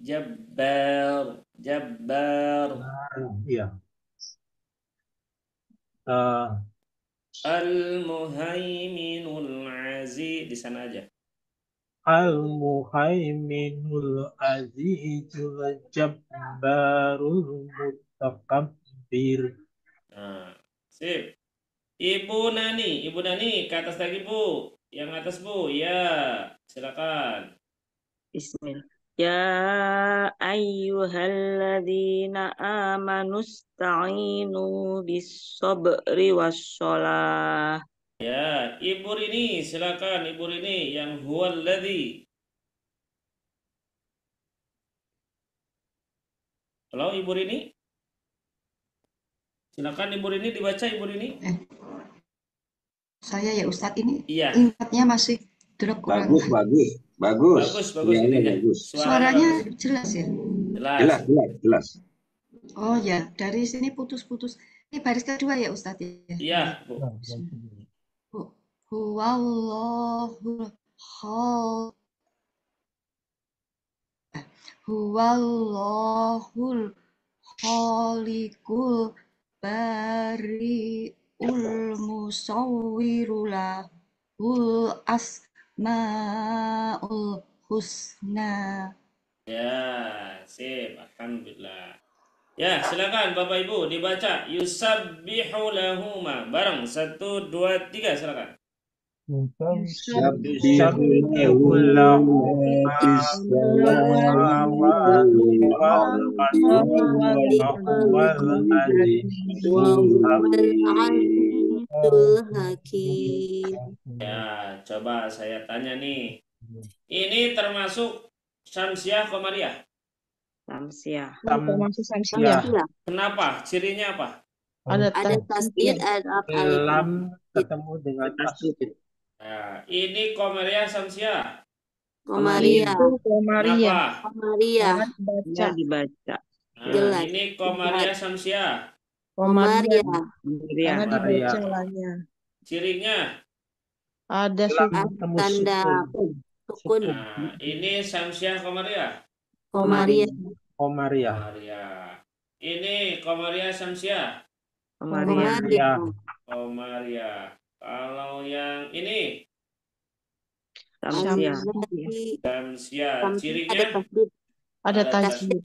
Jabbar. Ya. Al-Muhaiminul Aziz, di sana aja. Al-Muhaiminul Azizul Jabbarul Mutakabbir. Sip. Ibu Nani ke atas lagi Bu. Yang atas Bu, ya. Silakan. Bismillah. Ya ayyuhalladzina amanu sta'inu bis-sabri was-shalah. Ya, Ibu Rini, silakan Ibu Rini yang huwallazi. Halo Ibu Rini? Silakan Ibu Rini dibaca Ibu Rini. Saya ya Ustadz ini Iya. ingatnya masih drop kurang. Bagus. Ininya. Suaranya jelas ya? Jelas. Oh ya, dari sini putus-putus. Ini baris kedua ya Ustadz ya? Iya, Bu. Huwallahul khaliqul bari'ul musawwirulah asmaul husna. Ya, sip. Alhamdulillah. Ya, silakan Bapak Ibu dibaca. Yusabbihu lahuma. Bareng 1, 2, 3 silakan. Yusabbihu lahu ma fis samawati wal ardi wa huwal azizul hakim. Hakim. Ya, coba saya tanya nih. Ini termasuk Syamsiah Qamariyah? Samsiah. Termasuk Samsiah. Kenapa? Cirinya apa? Ada tasdid, ada alif. Lam ketemu dengan tasdid. Nah, ini Qamariyah Syamsiah. Qamariyah. Kenapa? Qamariyah. Ya, dibaca. Nah, Jelas. ini Qamariyah Syamsiah. Qamariyah. Karena dibaca lahnya. Cirinya? Ada tanda sukun. Nah, ini Syamsiah Qamariyah. Qamariyah. Qamariyah. Ini Qamariyah Syamsiah. Qamariyah. Qamariyah. Kalau yang ini Samsiah. Syamsiah. Cirinya? Ada tasdid.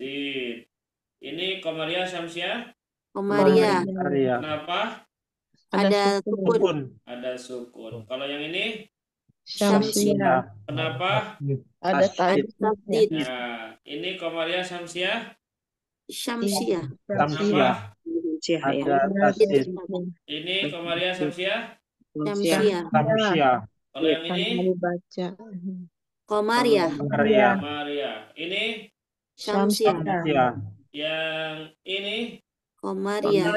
Ini Qamariyah Syamsiah. Qamariyah. Kenapa? Ada sukun. Ada sukun. Kalau yang ini? Syamsiah. Kenapa? Ada tasdid. Nah, ini Qamariyah Syamsiah. Syamsiah. Kenapa? Ada tasdid. Ini Qamariyah Syamsiah. Syamsiah. Kalau yang ini? Dibaca. Qamariyah. Ini? Syamsiah. Yang ini? Qamariyah.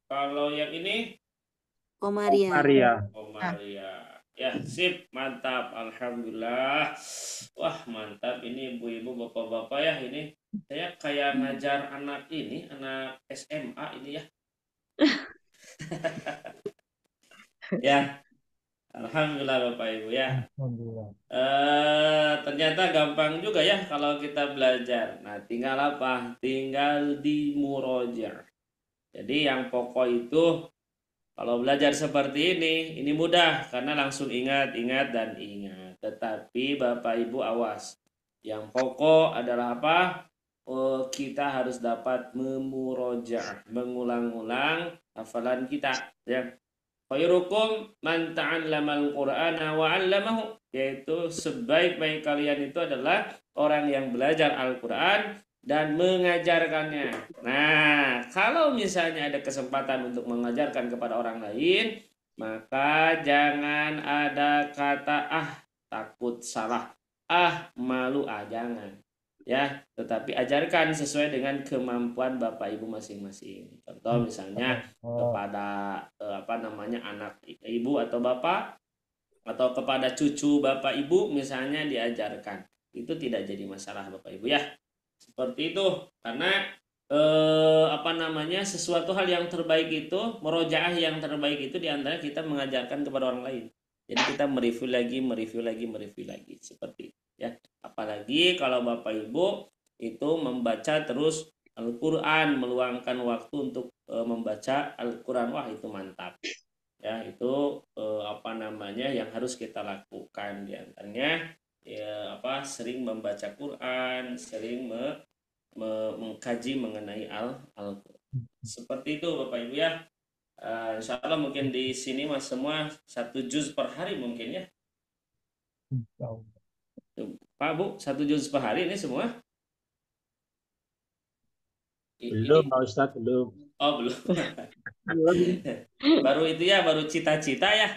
Kalau yang ini? Qamariyah. Ya, sip, mantap, alhamdulillah. Wah, mantap ini ibu-ibu, bapak-bapak ya, ini saya kayak ngajar anak SMA ini ya. Ya, alhamdulillah Bapak Ibu ya. Ternyata gampang juga ya kalau kita belajar. Nah, tinggal apa? Tinggal di muroja'. Jadi yang pokok itu kalau belajar seperti ini mudah karena langsung ingat dan ingat. Tetapi Bapak Ibu awas. Yang pokok adalah apa? Kita harus dapat memuroja', mengulang-ulang hafalan kita ya. Khairukum man ta'allamal Qur'ana wa 'allamahu, yaitu sebaik-baik kalian itu adalah orang yang belajar Al-Qur'an dan mengajarkannya. Nah, kalau misalnya ada kesempatan untuk mengajarkan kepada orang lain, maka jangan ada kata takut salah, malu, jangan. Ya, tetapi ajarkan sesuai dengan kemampuan Bapak Ibu masing-masing. Contoh misalnya kepada anak ibu atau bapak, atau kepada cucu Bapak Ibu misalnya diajarkan. Itu tidak jadi masalah Bapak Ibu ya. Seperti itu, karena sesuatu hal yang terbaik itu, murojaah yang terbaik itu diantara kita mengajarkan kepada orang lain. Jadi kita mereview lagi seperti itu ya. Apalagi kalau Bapak Ibu itu membaca terus Al-Qur'an, meluangkan waktu untuk membaca Al-Qur'an, wah itu mantap. Ya, itu yang harus kita lakukan diantaranya sering membaca Quran, sering mengkaji mengenai Al-Qur'an. Seperti itu Bapak Ibu ya. Insya Allah mungkin di sini mas semua 1 juz per hari mungkin ya. Pak Bu, 1 juz per hari ini semua? Belum Pak Ustadz, belum. Oh belum. Baru itu ya, baru cita-cita ya.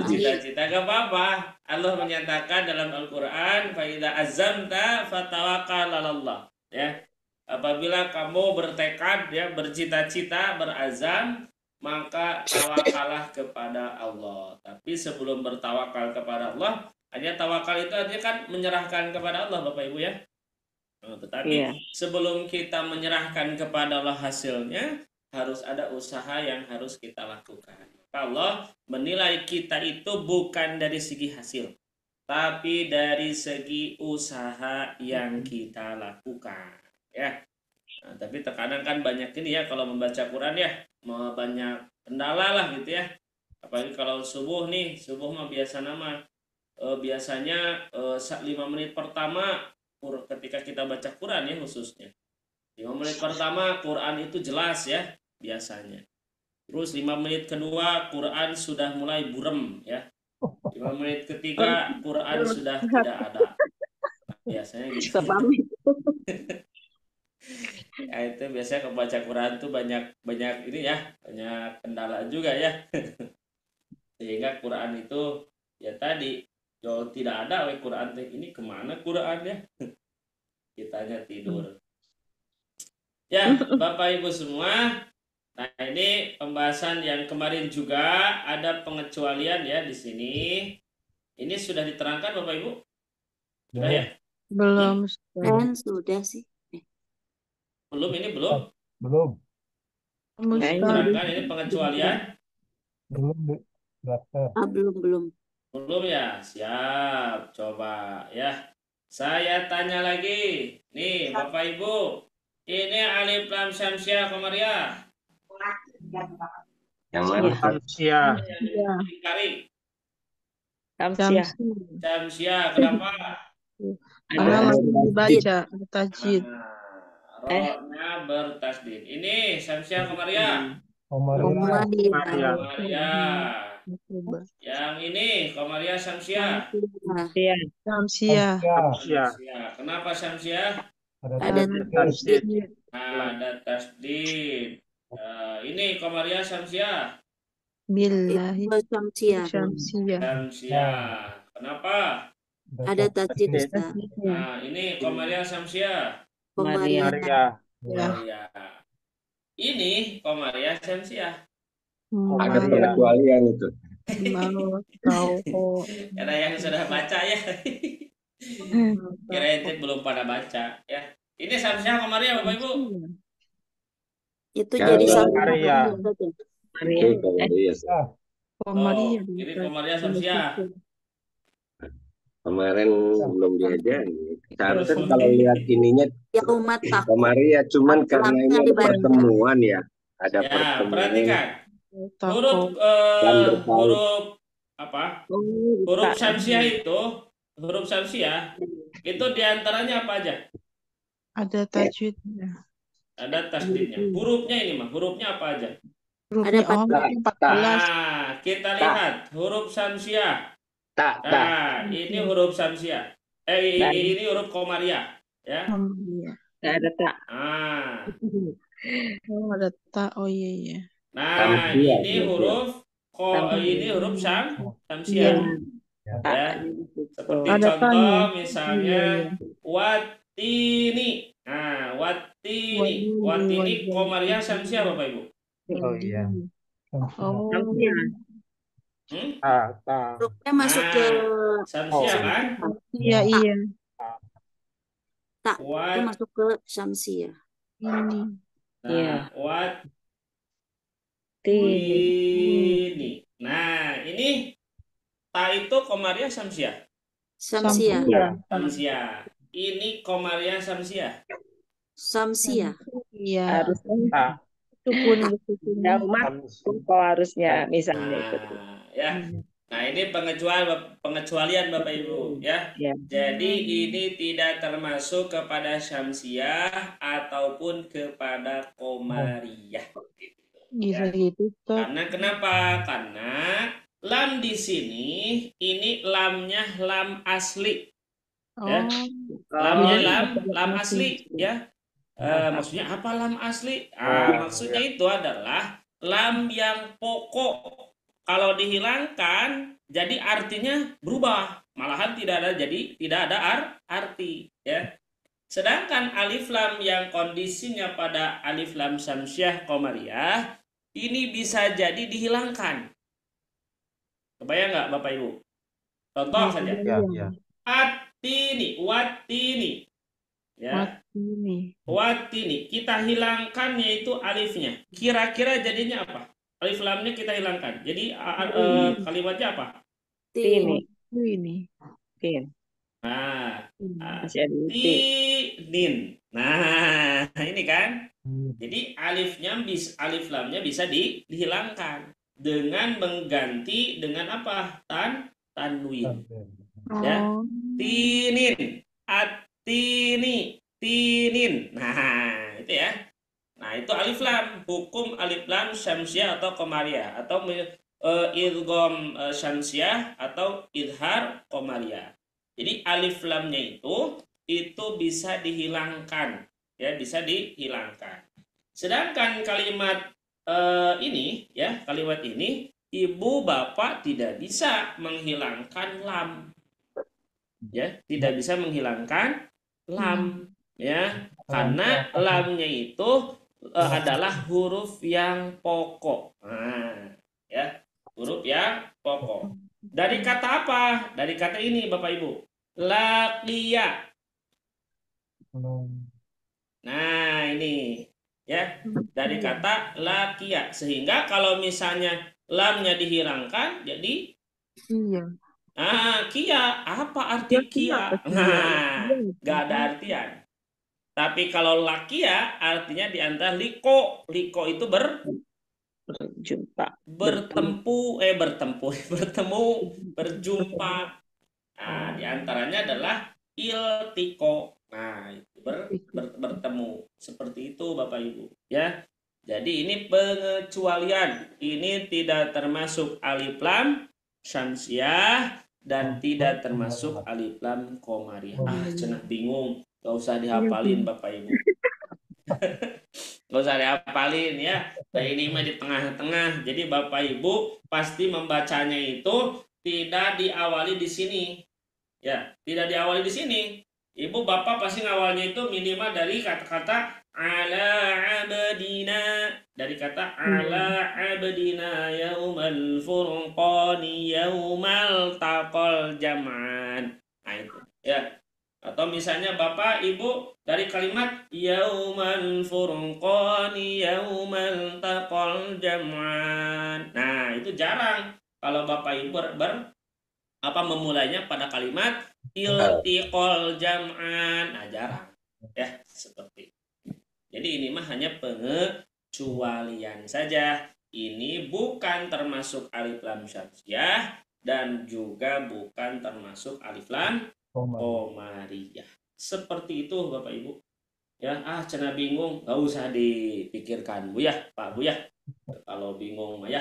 Cita-cita gak apa-apa. Allah menyatakan dalam Al-Quran, fa idza azamta fatawakkal 'alallah. Ya, apabila kamu bertekad ya, bercita-cita, berazam, maka tawakalah kepada Allah. Tapi sebelum bertawakal kepada Allah, hanya tawakal itu artinya kan menyerahkan kepada Allah Bapak Ibu ya. Tetapi sebelum kita menyerahkan kepada Allah hasilnya, harus ada usaha yang harus kita lakukan. Allah menilai kita itu bukan dari segi hasil, tapi dari segi usaha yang kita lakukan. Ya, Nah, tapi terkadang kan banyak ini ya kalau membaca Quran ya, banyak kendala lah gitu ya. Apalagi kalau subuh nih, subuh mah biasanya 5 menit pertama ketika kita baca Quran ya khususnya. 5 menit pertama Quran itu jelas ya biasanya. Terus 5 menit kedua Quran sudah mulai burem ya. 5 menit ketiga Quran sudah tidak ada. Biasanya gitu. Ya itu biasanya kebaca Quran tuh banyak ini ya, banyak kendala juga ya. Sehingga Quran itu ya tadi kalau tidak ada Quran ini kemana Quran ya? Kitanya tidur. Ya, Bapak Ibu semua. Nah, ini pembahasan yang kemarin juga ada pengecualian ya di sini. Ini sudah diterangkan Bapak Ibu? Sudah ya? Belum. Kan sudah sih. Belum, ini belum? Belum. Diterangkan ini pengecualian? Belum daftar. Belum. Belum ya? Siap. Coba ya. Saya tanya lagi. Nih, Bapak Ibu. Ini alif lam syamsiah qamariyah. Yang mana? Syamsiah. Syamsiah. Kenapa? Karena masih dibaca tajwid. Roknya bertasdid. Ini Syamsiah qamariyah. Qamariyah. Yang ini qamariyah Syamsiah. Syamsiah. Kenapa Syamsiah? Ada tasdid. Ada tasdid. Ini qamariyah Syamsiah. Billahi Syamsiah. Kenapa? Ada tasdid. Nah, ini qamariyah Syamsiah. Qamariyah. Ini qamariyah Syamsiah. Ada pengecualian itu. Karena yang sudah baca ya. Kira itu belum pada baca ya. Ini Syamsiah qamariyah Bapak Ibu. Itu jadi Qamariyah. Qamariyah. Ini qamariyah Syamsiah. Kemarin belum diajari. Seharusnya kalau lihat ininya ya umat Qamariyah, cuman karena ini pertemuan ya. Ada pertemuan. Perhatikan. Huruf apa? Huruf Syamsiah itu, huruf Syamsiah itu diantaranya apa aja? Ada tajwidnya. Ada tasdidnya. Hurufnya ini mah, hurufnya apa aja? Ada 14. Nah, kita lihat huruf Syamsiah. Nah, ini huruf Syamsiah. Ini huruf qamariyah, ya. Ada tak. Ada tak. Oh iya. Nah, ini huruf Syamsiah. Ya. Seperti contoh misalnya watini. Nah, watini qamariyah Syamsiah Bapak Ibu. Oh iya. Hurufnya masuk ke Syamsiah kan? Iya. Tak itu masuk ke Syamsiah. Ini. Nah, watini. Nah, ini ta itu qamariyah Syamsiah. Syamsiah. Ini qamariyah Syamsiah. Iya. Harusnya itu pun kok harusnya misalnya itu. Ya. Nah, ini pengecualian Bapak Ibu ya. Jadi ini tidak termasuk kepada Syamsiah ataupun kepada qamariyah. Bisa gitu. Karena kenapa? Karena lam di sini ini lamnya lam asli. Ya. Lamnya lam asli ya. Maksudnya apa lam asli? Maksudnya itu adalah lam yang pokok. Kalau dihilangkan, jadi artinya berubah. Malahan tidak ada arti. Ya. Sedangkan alif lam yang kondisinya pada alif lam Syamsiah qamariyah ini bisa jadi dihilangkan. Kebayang nggak Bapak Ibu? Contoh saja. Ya. Watini. Ya. Watini. Kita hilangkan yaitu alifnya. Kira-kira jadinya apa? Alif lamnya kita hilangkan. Jadi kalimatnya apa? Ini. Nah, Masih ada titik. tinin. Nah, ini kan. Jadi alif lamnya bisa dihilangkan dengan mengganti dengan apa? Tanwin. Ya. Oh. Tinin, atini, tinin. Nah, itu ya. Nah, itu alif lam, hukum alif lam syamsiah atau qamariyah atau idgham syamsiah atau idhar qamariyah. Jadi alif lamnya itu bisa dihilangkan, ya, bisa dihilangkan. Sedangkan kalimat kalimat ini ibu bapak tidak bisa menghilangkan lam. Ya, tidak bisa menghilangkan lam, ya, karena lamnya itu adalah huruf yang pokok. Nah, ya, huruf yang pokok. Dari kata apa? Dari kata ini, Bapak Ibu. Laqiya. Nah, ini ya, dari kata laqiya. Sehingga kalau misalnya lamnya dihilangkan jadi Iya. kia. Apa arti kia? Nah, nggak ada artian. Tapi kalau lakia artinya di antara liko. Liko itu berjumpa, bertemu, berjumpa. Nah, di antaranya adalah iltiko. Nah, itu bertemu. Seperti itu Bapak Ibu, ya. Jadi ini pengecualian. Ini tidak termasuk alif lam syamsiah dan tidak termasuk alif lam qamariyah. Cenah bingung. Gak usah dihafalin Bapak Ibu. Gak usah dihafalin ya. Nah, ini mah di tengah-tengah. Jadi Bapak Ibu pasti membacanya itu tidak diawali di sini. Ya, tidak diawali di sini. Ibu bapak pasti ngawalnya itu minimal dari kata-kata ala abdina, dari kata ala abdina yaumal furqani yaumal taqal jam'an. Nah, itu ya. Atau misalnya bapak ibu dari kalimat yaumal furqani yaumal taqal jam'an. Nah, itu jarang kalau bapak ibu memulainya pada kalimat iltiqol jam'an. Nah, jarang ya, seperti itu. Jadi ini mah hanya pengecualian saja. Ini bukan termasuk alif lam syamsiah dan juga bukan termasuk alif lam qamariyah. Seperti itu Bapak Ibu. Ya, cenah bingung, nggak usah dipikirkan Bu ya, Pak Bu ya. Kalau bingung mah ya.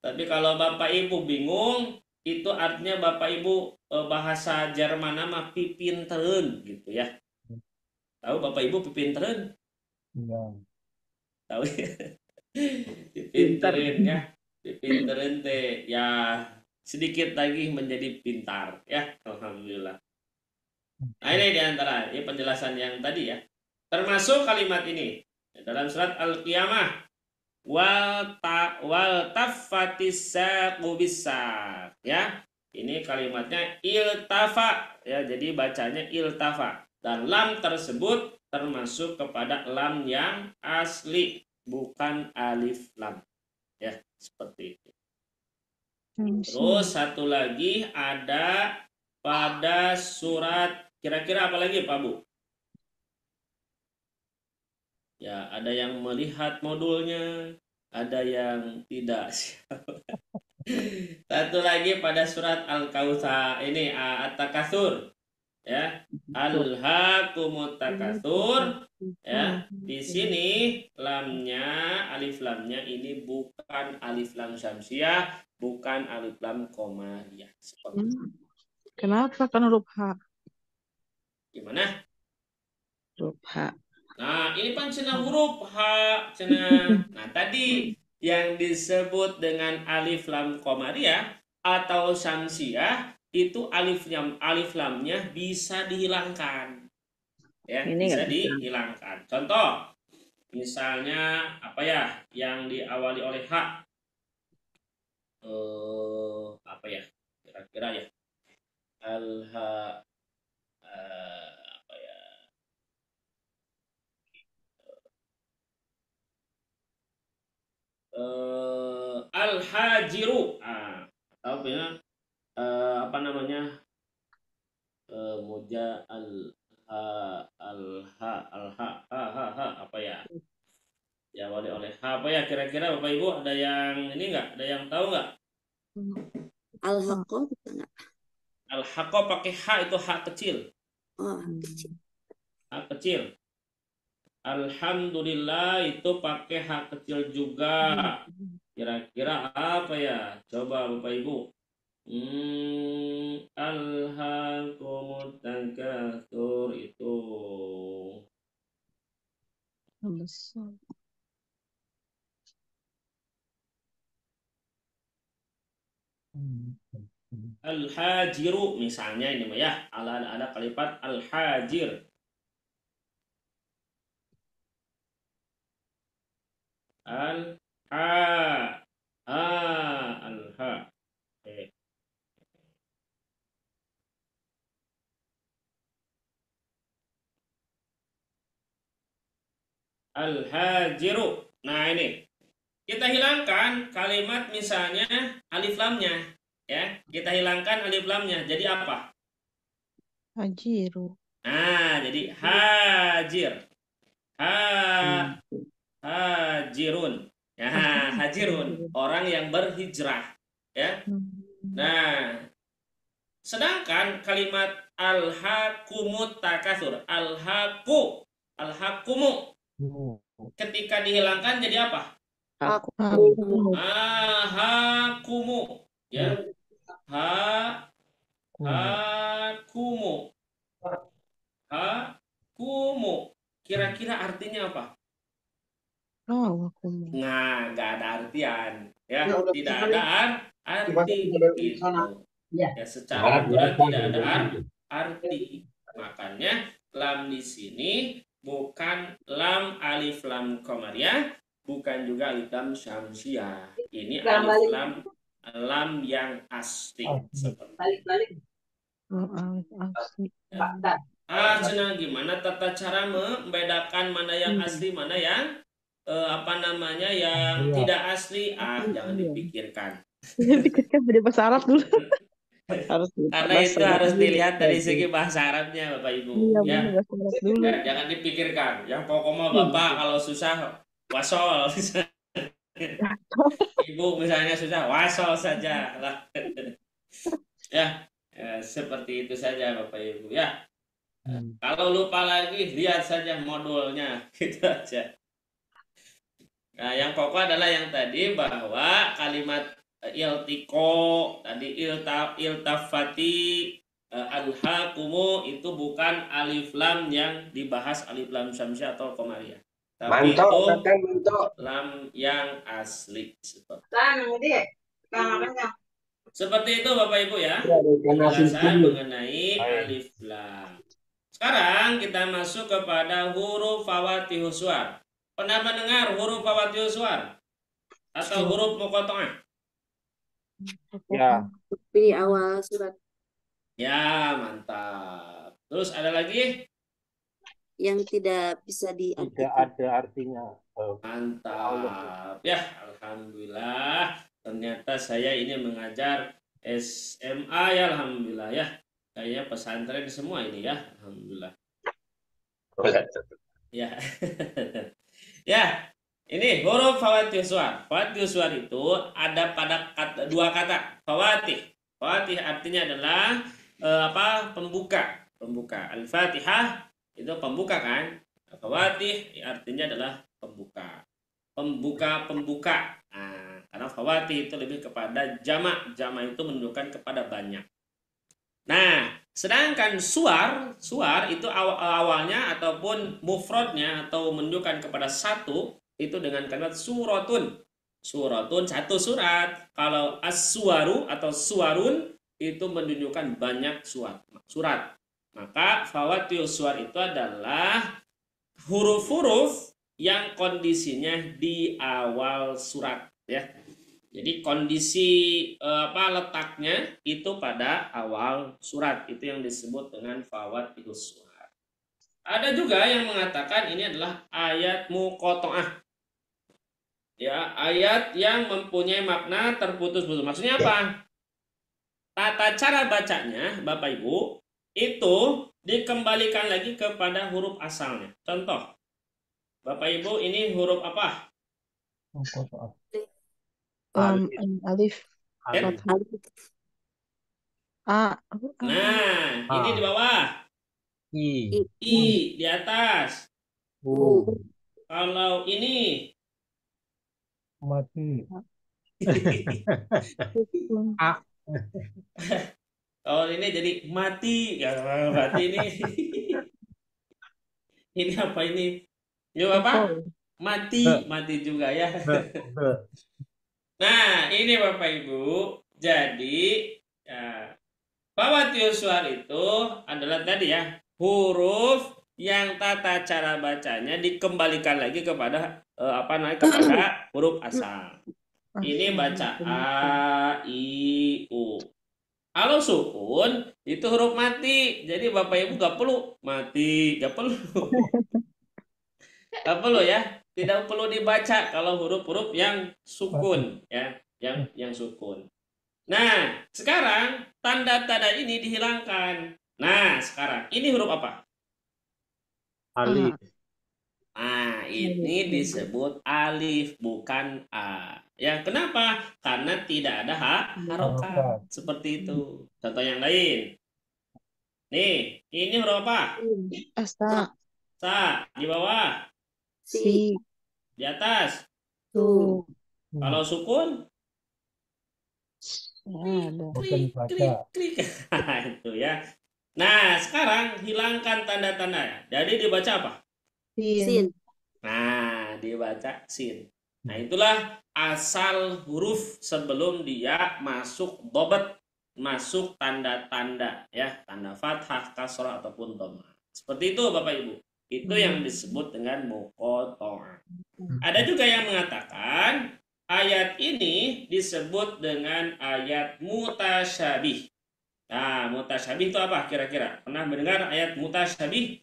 Tapi kalau Bapak Ibu bingung, itu artinya Bapak Ibu bahasa Jerman nama pipinteren gitu ya. Tahu Bapak Ibu pipinteren? Iya. Tahu ya? Pipinteren ya. Pipinteren teh ya sedikit lagi menjadi pintar ya. Alhamdulillah. Nah, ini diantara ini penjelasan yang tadi ya. Termasuk kalimat ini dalam surat Al-Qiyamah. Wal taffatis saqu bis-saq, ya. Ini kalimatnya iltafa ya, jadi bacanya iltafa dan lam tersebut termasuk kepada lam yang asli, bukan alif lam. Ya, seperti itu. Terus satu lagi ada pada surat, kira-kira apa lagi Pak Bu? Ya, ada yang melihat modulnya, ada yang tidak. Satu lagi pada surat Al-Kautsar ini At-Takatsur. Ya, Alhaakumut Takatsur. Ya, di sini alif lamnya ini bukan alif lam syamsiah, bukan alif lam qamariyah. Seperti itu. Kenapa? Kan huruf H. Gimana? Huruf H. Nah, ini kan cenah huruf H, cenah. Nah, tadi yang disebut dengan alif lam qamariyah atau syamsiah itu alif lamnya bisa dihilangkan. Ya, Ini bisa nggak bisa. dihilangkan. Contoh, misalnya apa ya yang diawali oleh H? Apa ya? Kira-kira ya. Al-ha apa ya? Al-hajiru. Atau apa namanya? Muja apa ya? Ya oleh apa ya kira-kira Bapak Ibu ada yang ini nggak? Ada yang tahu nggak? Al-Haqqah bisa nggak? Al-Haqqah pakai ha itu ha kecil. Oh, kecil. Ha kecil. Alhamdulillah itu pakai ha kecil juga. Kira-kira apa ya? Coba Bapak Ibu. Alhaakumut takatsur itu. Besar. Al-hajiru misalnya ini mah ya, ada kalimat al-hajir. Al-ha al-ha. Al-hajiru. Nah, ini kita hilangkan kalimat misalnya alif lamnya ya. Kita hilangkan alif lamnya. Jadi apa? Hajiru. Nah, jadi hajir. Hajirun. Ya, hajirun, orang yang berhijrah, ya. Nah, sedangkan kalimat alhaqumut takatsur, alhaqumu ketika dihilangkan jadi apa? Hakumu, ya. Hakumu. Hakumu. Kira-kira artinya apa? Nah, nggak ada artian, ya. Tidak ada arti gitu. Ya, secara aturan tidak ada arti. Makanya lam di sini bukan lam alif lam qamariyah, bukan juga alif lam syamsiyah. Ini alif lam yang asli. Balik-balik. Cenah gimana tata cara membedakan mana yang asli, mana yang yang tidak asli? Jangan dipikirkan. Dipikirkan dari bahasa Arab dulu. Karena itu harus dilihat dari segi bahasa Arabnya, Bapak Ibu. Iya, bahasa Arab dulu. Ya, jangan dipikirkan. Yang pokok mah Bapak kalau susah wasol. Ibu misalnya susah wasol saja lah. Ya, seperti itu saja Bapak Ibu ya. Kalau lupa lagi lihat saja modulnya gitu aja. Nah, yang pokok adalah yang tadi bahwa kalimat iltiko tadi iltafati alhaqumu itu bukan alif lam yang dibahas alif lam syamsiyah atau qamariyah. Tapi itu lam yang asli. Seperti itu Bapak Ibu ya. Penjelasan mengenai alif lam. Sekarang kita masuk kepada huruf fawatihus suwar. Pernah mendengar huruf fawatihus suwar atau huruf muqatta'ah? Ya. Di awal surat. Ya, mantap. Terus ada lagi? Yang tidak bisa diartikan. Tidak ada artinya. Mantap. Ya, alhamdulillah. Ternyata saya ini mengajar SMA ya, alhamdulillah ya. Kayaknya pesantren semua ini ya, alhamdulillah. Ya. Ya, ini huruf fawatihus suwar. Fawatihus suwar itu ada pada dua kata. Fawatih artinya adalah pembuka. Al-Fatihah itu pembuka kan? Fawatih artinya adalah pembuka. Pembuka. Nah, karena fawatih itu lebih kepada jamak. Jamak itu menunjukkan kepada banyak. Nah, sedangkan suar itu awalnya ataupun mufradnya atau menunjukkan kepada satu itu dengan kalimat suratun. Suratun satu surat. Kalau as-suwaru atau suwarun itu menunjukkan banyak surat. Maka fawatihus suwar itu adalah huruf-huruf yang kondisinya di awal surat ya. Jadi kondisi letaknya itu pada awal surat, itu yang disebut dengan fawatihus suwar. Ada juga yang mengatakan ini adalah ayat muqatta'ah. Ya, ayat yang mempunyai makna terputus-putus. Maksudnya apa? Tata cara bacanya, Bapak Ibu, itu dikembalikan lagi kepada huruf asalnya. Contoh, Bapak Ibu, ini huruf apa? Alif. Ya. Fathah. A. Nah, ini di bawah. I. I di atas. U. Kalau ini Mati. A. kalau ini jadi mati. Ya, berarti ini ini apa ini? Yuk apa? Mati, mati juga ya. Nah, ini Bapak Ibu. Jadi, ya, Fawatius Suwar itu adalah tadi ya, huruf yang tata cara bacanya dikembalikan lagi kepada kepada huruf asal. Ini baca A, I, U. Kalau sukun itu huruf mati. Jadi Bapak Ibu gak perlu mati, gak perlu. Gak perlu ya. Tidak perlu dibaca kalau huruf-huruf yang sukun ya, yang sukun. Nah, sekarang tanda-tanda ini dihilangkan. Nah, sekarang ini huruf apa? Alif. Nah, ini disebut alif bukan A. Ya, kenapa? Karena tidak ada harokat. Seperti itu. Contoh yang lain. Nih, ini huruf apa? Asa. Sa. Di bawah. Si. Di atas. Su. Kalau sukun? Klik, klik. Itu ya. Nah, sekarang hilangkan tanda-tanda. Jadi dibaca apa? Sin. Nah, dibaca sin. Nah, itulah asal huruf sebelum dia masuk dobat, masuk tanda-tanda ya, tanda fathah, kasrah ataupun dhamma. Seperti itu Bapak Ibu. Itu yang disebut dengan muqatta'ah. Ada juga yang mengatakan ayat ini disebut dengan ayat mutasyabih. Nah, mutasyabih itu apa kira-kira? Pernah mendengar ayat mutasyabih?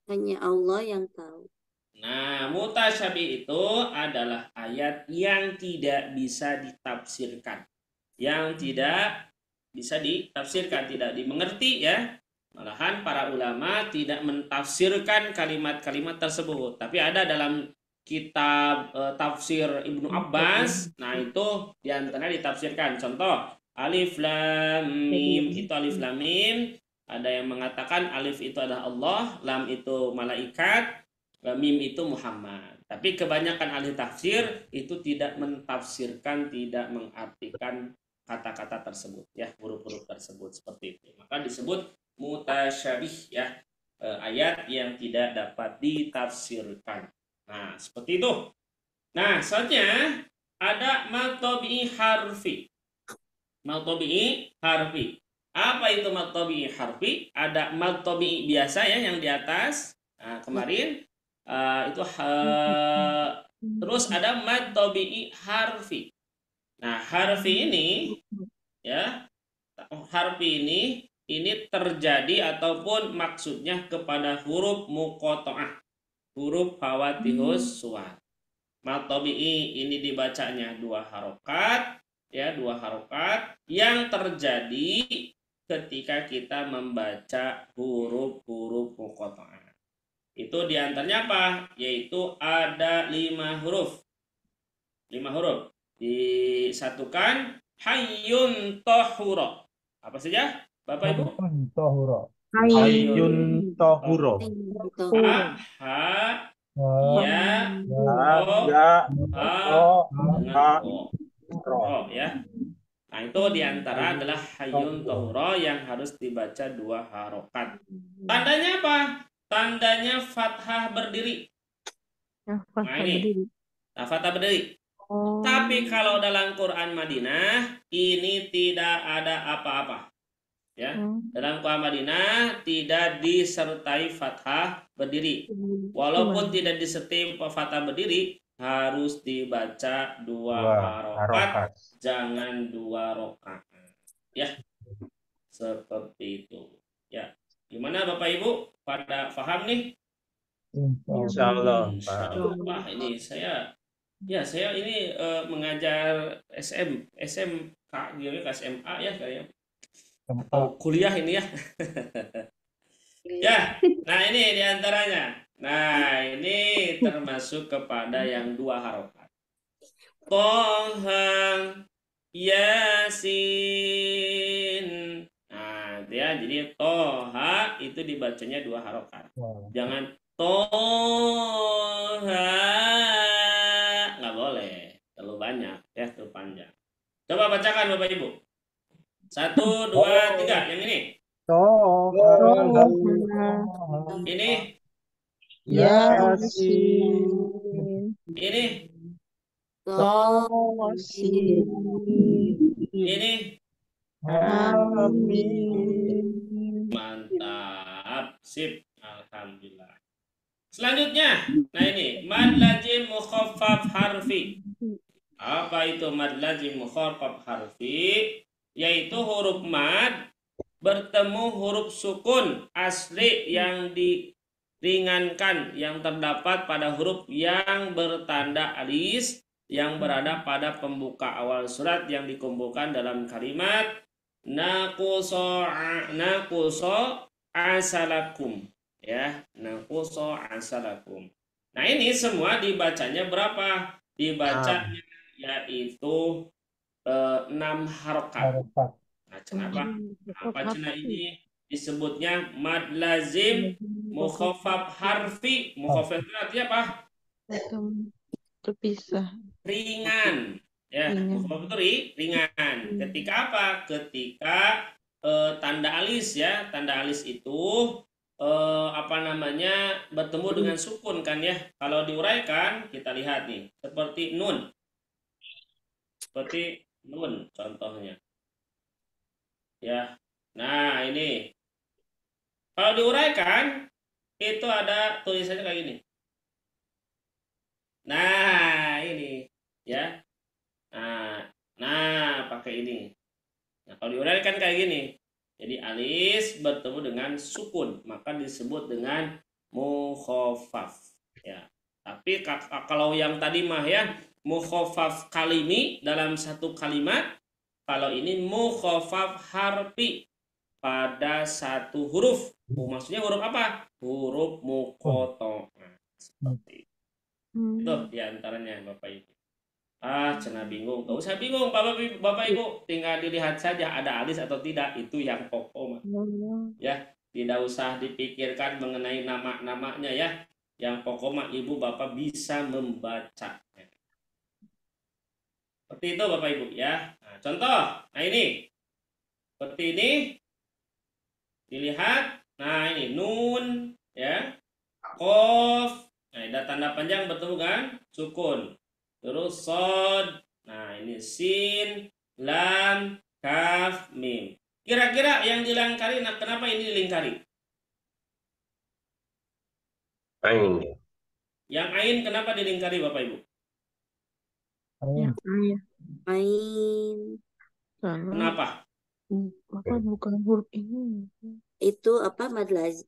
Hanya Allah yang tahu. Nah, mutasyabih itu adalah ayat yang tidak bisa ditafsirkan. Yang tidak bisa ditafsirkan, tidak dimengerti ya. Malahan para ulama tidak mentafsirkan kalimat-kalimat tersebut. Tapi ada dalam kitab tafsir Ibnu Abbas, nah itu diantaranya ditafsirkan. Contoh, alif lam mim, itu alif lam mim. Ada yang mengatakan alif itu adalah Allah, lam itu malaikat, mim itu Muhammad. Tapi kebanyakan ahli tafsir itu tidak mentafsirkan, tidak mengartikan kata-kata tersebut, ya, huruf-huruf tersebut seperti itu. Maka disebut mutasyabih, ya, ayat yang tidak dapat ditafsirkan. Nah, seperti itu. Nah, selanjutnya ada matobi harfi. Matobi harfi. Apa itu matobi harfi? Ada matobi biasa ya yang di atas. Nah, kemarin terus ada matobi harfi. Nah, harfi ini ya, harfi ini terjadi ataupun maksudnya kepada huruf muqatta'ah, huruf fawatihus suwar. Matobi'i ini dibacanya dua harokat, ya, dua harokat yang terjadi ketika kita membaca huruf-huruf muqatta'ah. Itu diantaranya apa? Yaitu ada 5 huruf. 5 huruf. Disatukan hayyun tohuro. Apa saja Bapak Ibu? Hayyun tohuro. Ha, ya, ro, ya. Nah, itu diantara adalah hayyun tohuro yang harus dibaca 2 harokat. Tandanya apa? Tandanya fathah berdiri. Nah, ini. Nah, fathah berdiri. Tapi kalau dalam Quran Madinah ini tidak ada apa-apa. Ya, dalam Quran Madinah tidak disertai fathah berdiri. Walaupun tidak disertai fathah berdiri, harus dibaca 2 harokat, jangan 2 rokaat. Ya, seperti itu. Ya, gimana Bapak Ibu? Pada paham nih? Insyaallah. Wah, ini saya ini mengajar SMK gitu, SMA ya kayak. Oh, kuliah ini ya. Ya, nah ini diantaranya. Nah, ini termasuk kepada yang dua harokat. Toha, Yasin. Nah, itu ya. Jadi toha itu dibacanya dua harokat. Jangan toha, nggak boleh. Terlalu banyak, ya terlalu panjang. Coba bacakan Bapak Ibu. 1, 2, 3. Yang ini. Toha. Ini. Yasin. Ini. Tosin. Ini. Amin. Mantap. Sip. Alhamdulillah. Selanjutnya. Nah ini. Mad lazim mukhaffaf harfi. Apa itu mad lazim mukhaffaf harfi? Yaitu huruf mad bertemu huruf sukun asli yang diringankan yang terdapat pada huruf yang bertanda alis yang berada pada pembuka awal surat yang dikumpulkan dalam kalimat naquso asalakum, ya, naquso asalakum. Nah ini semua dibacanya berapa? Dibacanya yaitu 6 harokat. Nah, kenapa? Apa cina ini disebutnya mad lazim mukhaffaf harfi? Mukhaffaf itu artinya apa? Terpisah. Ringan. Ya, mukhaffaf itu ringan. Ketika apa? Ketika tanda alis, ya. Tanda alis itu bertemu dengan sukun kan ya. Kalau diuraikan kita lihat nih, seperti nun. Seperti nun contohnya. Ya. Nah, ini. Kalau diuraikan itu ada tulisannya kayak gini. Nah, ini ya. Nah, pakai ini. Nah, kalau diuraikan kayak gini. Jadi alis bertemu dengan sukun, maka disebut dengan mukhaffaf. Ya. Tapi kalau yang tadi mah ya, mukhaffaf kalimi dalam satu kalimat. Kalau ini mukhaffaf harfi pada satu huruf. Maksudnya huruf apa? Huruf muqatta'ah. Seperti itu diantaranya Bapak Ibu. Cenah bingung. Gak usah bingung Bapak Ibu. Tinggal dilihat saja ada alis atau tidak. Itu yang pokok. Ya, tidak usah dipikirkan mengenai nama-namanya ya. Yang pokok mah Ibu Bapak bisa membaca. Seperti itu Bapak Ibu ya. Nah, contoh. Nah ini. Seperti ini. Dilihat. Nah ini nun ya. Qaf. Nah ada tanda panjang bertemu kan sukun. Terus sod. Nah ini sin, lam, kaf, mim. Kira-kira yang dilingkari, nah kenapa ini dilingkari? Ain. Yang ain kenapa dilingkari Bapak Ibu? Ain. Kenapa? Bukan huruf ini. Itu apa madlain.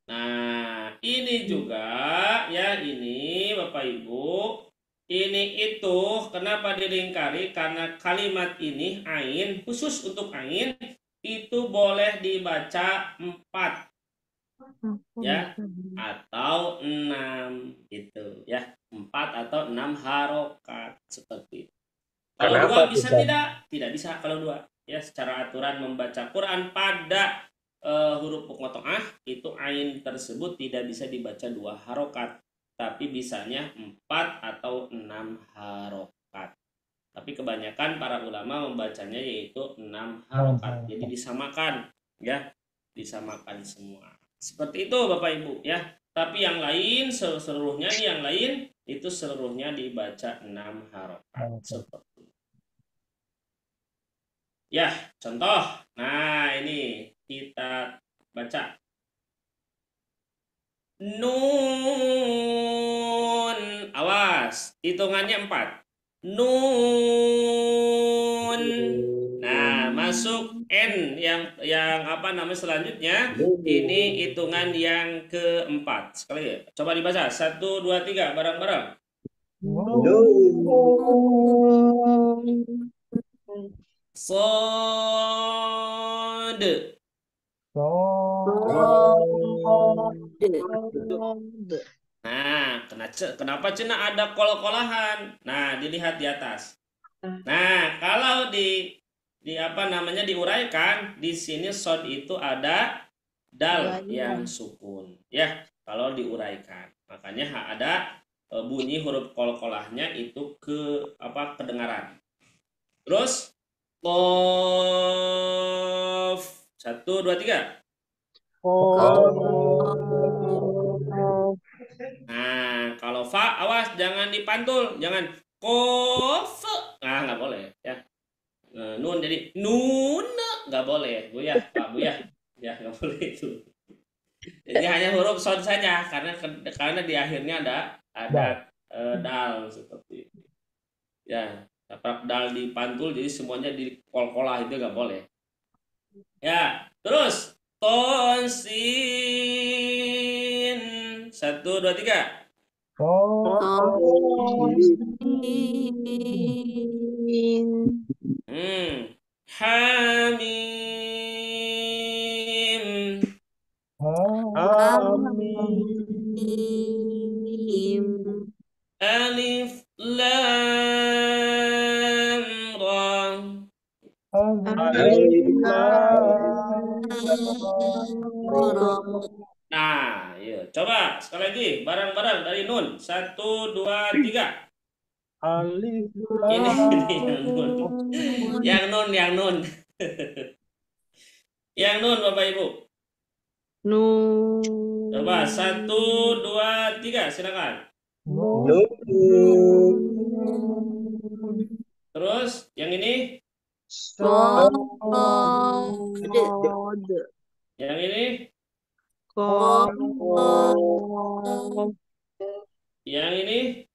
Nah, ini juga ya, ini Bapak Ibu, ini itu kenapa dilingkari? Karena kalimat ini ain, khusus untuk ain itu boleh dibaca 4 ya atau 6 gitu ya, 4 atau 6 harokat seperti itu. Kalau Kenapa 2 bisa tidak? tidak bisa kalau 2 ya. Secara aturan membaca Quran pada huruf muqatta'ah itu ain tersebut tidak bisa dibaca 2 harokat, tapi bisanya 4 atau 6 harokat. Tapi kebanyakan para ulama membacanya yaitu 6 harokat. Jadi disamakan ya, disamakan semua. Seperti itu Bapak Ibu ya. Tapi yang lain seluruhnya nih, yang lain itu seluruhnya dibaca 6 harokat seperti itu. Ya, contoh. Nah, ini kita baca. Nun. Awas, hitungannya 4. Nun. Nah, masuk N yang selanjutnya. Ini hitungan yang keempat. Sekali ya. Coba dibaca. 1, 2, 3 bareng-bareng. Sod. Nah, kenapa Cina ada kol-kolahan? Nah, dilihat di atas. Nah, kalau di apa namanya diuraikan, di sini sod itu ada dal yang sukun. Ya, kalau diuraikan. Makanya ada bunyi huruf kol-kolahnya itu kedengaran. Terus Qaf. 1, 2, 3. Nah, kalau fa awas jangan dipantul, jangan kof. Nah, nggak boleh ya. Nun jadi nun nggak boleh, Bu ya, Pak Bu ya. Ya, nggak boleh itu. Jadi hanya huruf sod saja karena di akhirnya ada dal seperti itu. Ya, dapat dal dipantul jadi semuanya di kol-kolah itu nggak boleh. Ya, terus tonsin. 1, 2, 3. Hamim. Alif lam ra. Nah, yuk coba sekali lagi bareng-bareng dari Nun. 1, 2, 3. Alif Ini yang Nun. Yang Nun Bapak Ibu. Nun. Coba 1, 2, 3 silakan. Terus yang ini? Yang ini? Yang ini?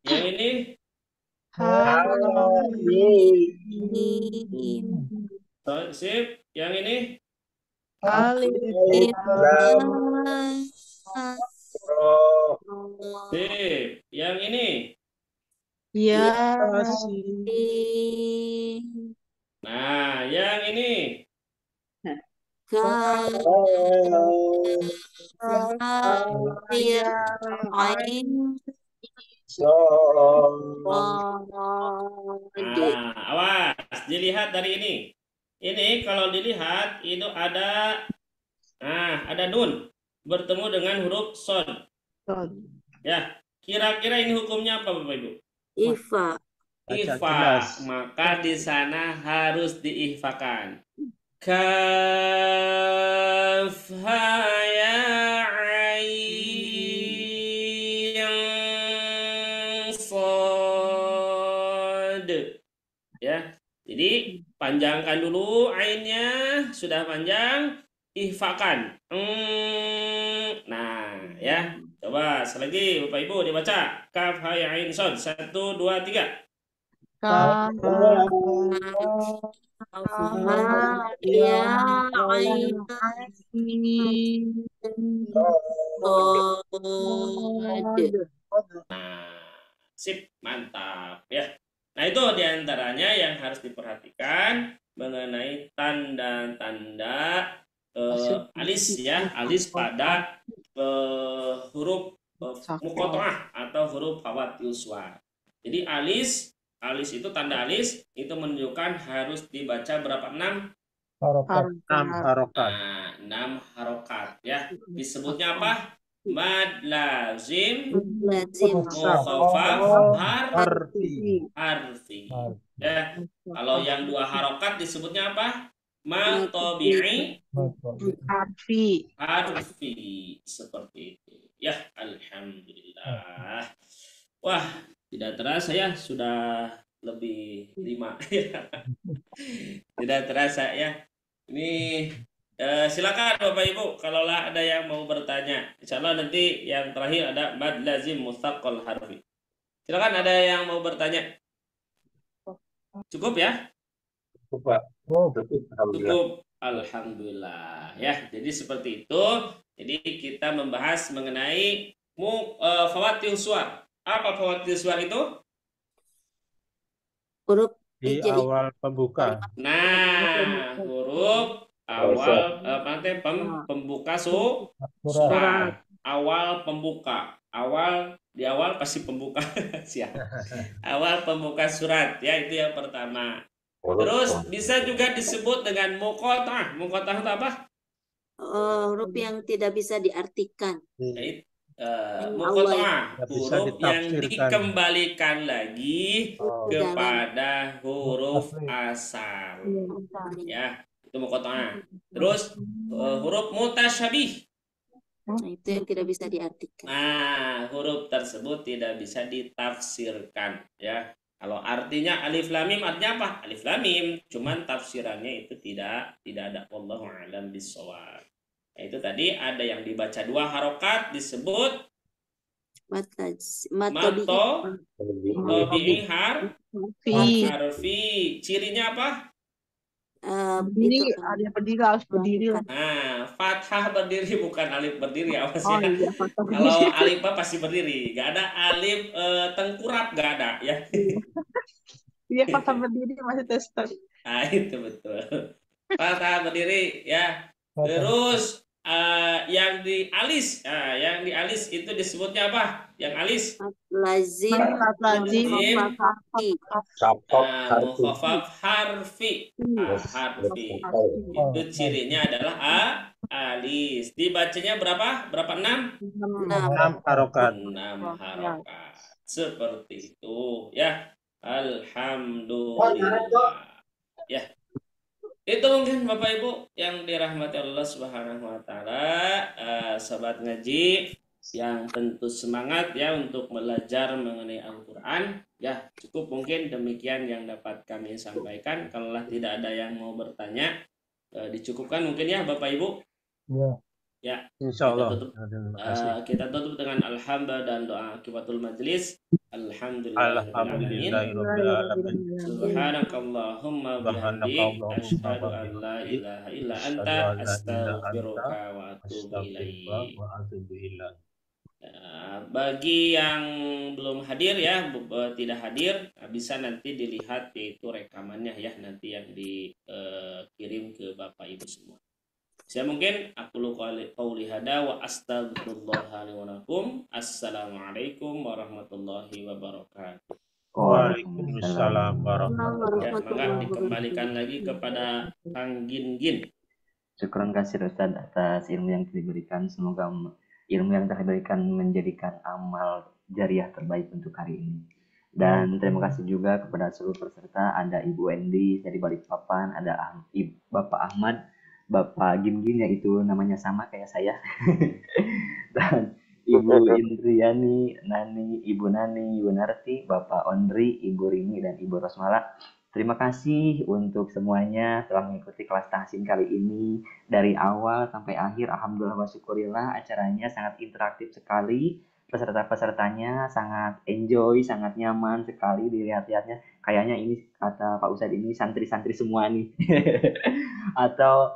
Yang ini? Sip. Yang ini? Sip. Yang ini? Nah, yang ini? Nah, awas, dilihat dari ini. Ini kalau dilihat itu ada nun bertemu dengan huruf sod. Ya, kira-kira ini hukumnya apa Bapak Ibu? Ifa. Maka di sana harus diihfakan. Kaf ha ya ain sad. Ya. Jadi panjangkan dulu ainnya, sudah panjang, ihfakan. Nah, ya. Coba sekali lagi Bapak Ibu dibaca. Kaf ha ya ain sad. 1, 2, 3. Kaf ya ain Nah, sip, mantap ya. Nah, itu diantaranya yang harus diperhatikan mengenai tanda-tanda alis ya, alis pada huruf muqatta'ah atau huruf khawatir suar. Jadi alis itu tanda alis itu menunjukkan harus dibaca berapa? 6 harokat. Nah, 6 harokat ya. Disebutnya apa? Mad lazim mukhafaf harfi. Ya. Kalau yang 2 harokat disebutnya apa? Mad tabi'i harfi. Seperti itu. Ya, alhamdulillah. Wah, tidak terasa ya sudah lebih 5 ya. Tidak terasa ya. Ini silakan Bapak Ibu kalaulah ada yang mau bertanya. Insyaallah nanti yang terakhir ada mad lazim mustaqal harfi. Silakan ada yang mau bertanya. Cukup ya? Cukup. Alhamdulillah. Ya, jadi seperti itu. Jadi kita membahas mengenai fawatil suar. Apa fawatil surat itu? Huruf Di hijaiyah. awal pembuka. Nah, huruf awal nanti pembuka surat. Awal pembuka. Di awal pasti pembuka. Siap. Awal pembuka surat ya, itu yang pertama. Terus bisa juga disebut dengan muqatta'ah. Muqatta'ah itu apa? Huruf yang tidak bisa diartikan. Muqatta'ah, Nggak bisa huruf yang ditafsirkan. dikembalikan lagi Oh. kepada huruf asal. Ya, itu muqatta'ah. Terus huruf mutasyabih. Nah, itu yang tidak bisa diartikan. Nah, huruf tersebut tidak bisa ditafsirkan ya. Kalau artinya alif lam mim artinya apa? Alif lam mim, cuman tafsirannya itu tidak ada, wallahu a'lam bishawab. Nah, itu tadi ada yang dibaca 2 harokat disebut tabi'i harfi. Cirinya apa? Berdiri, ada berdiri harus berdiri. Nah, fathah berdiri bukan alif berdiri awas Oh ya. iya, fathah berdiri. Kalau alif pasti berdiri, gak ada alif tengkurap, gak ada ya. Iya, fathah berdiri masih tester. Nah, itu betul. Fathah berdiri ya. Terus yang di alis, yang di alis itu disebutnya apa? Yang alis? Lazim, mukhafaf harfi. Harfi. Itu cirinya adalah alis. Dibacanya berapa? Berapa? 6? 6 harokat. 6 harokat. Seperti itu ya. Alhamdulillah. Ya. Itu mungkin Bapak Ibu yang dirahmati Allah Subhanahu wa taala, sobat ngaji yang tentu semangat ya untuk belajar mengenai Al-Qur'an. Ya, cukup mungkin demikian yang dapat kami sampaikan. Kalau tidak ada yang mau bertanya, dicukupkan mungkin ya Bapak Ibu. Ya, Insyaallah. Kita tutup dengan alhamdulillah dan doa akibatul majelis. Alhamdulillahirabbil alamin. Subhanakallahumma bihamdik asyhadu an la ilaha illa anta astaghfiruka wa atubu ilaik. Bagi yang belum hadir ya, tidak hadir, bisa nanti dilihat yaitu rekamannya ya, nanti yang dikirim ke Bapak Ibu semua. Saya mungkin aku qauli hada wa astaghfirullah li wa lakum. Assalamualaikum warahmatullahi wabarakatuh. Waalaikumsalam warahmatullahi wabarakatuh. Ya, maka dikembalikan lagi kepada Kang Gin. Syukran kasih Ustaz atas ilmu yang diberikan. Semoga ilmu yang telah diberikan menjadikan amal jariah terbaik untuk hari ini. Dan terima kasih juga kepada seluruh peserta. Ada Ibu Endi dari Balikpapan, ada Bapak Ahmad, Bapak Gin yaitu namanya sama kayak saya. Dan Ibu Indriani, Ibu Nani, Ibu Narti, Bapak Ondri, Ibu Rini, dan Ibu Rosmala. Terima kasih untuk semuanya telah mengikuti kelas tahsin kali ini. Dari awal sampai akhir, alhamdulillah wa syukurillah, acaranya sangat interaktif sekali. Peserta-pesertanya sangat enjoy, sangat nyaman sekali dilihat-lihatnya. Kayaknya ini kata Pak Ustadz ini santri-santri semua nih. Atau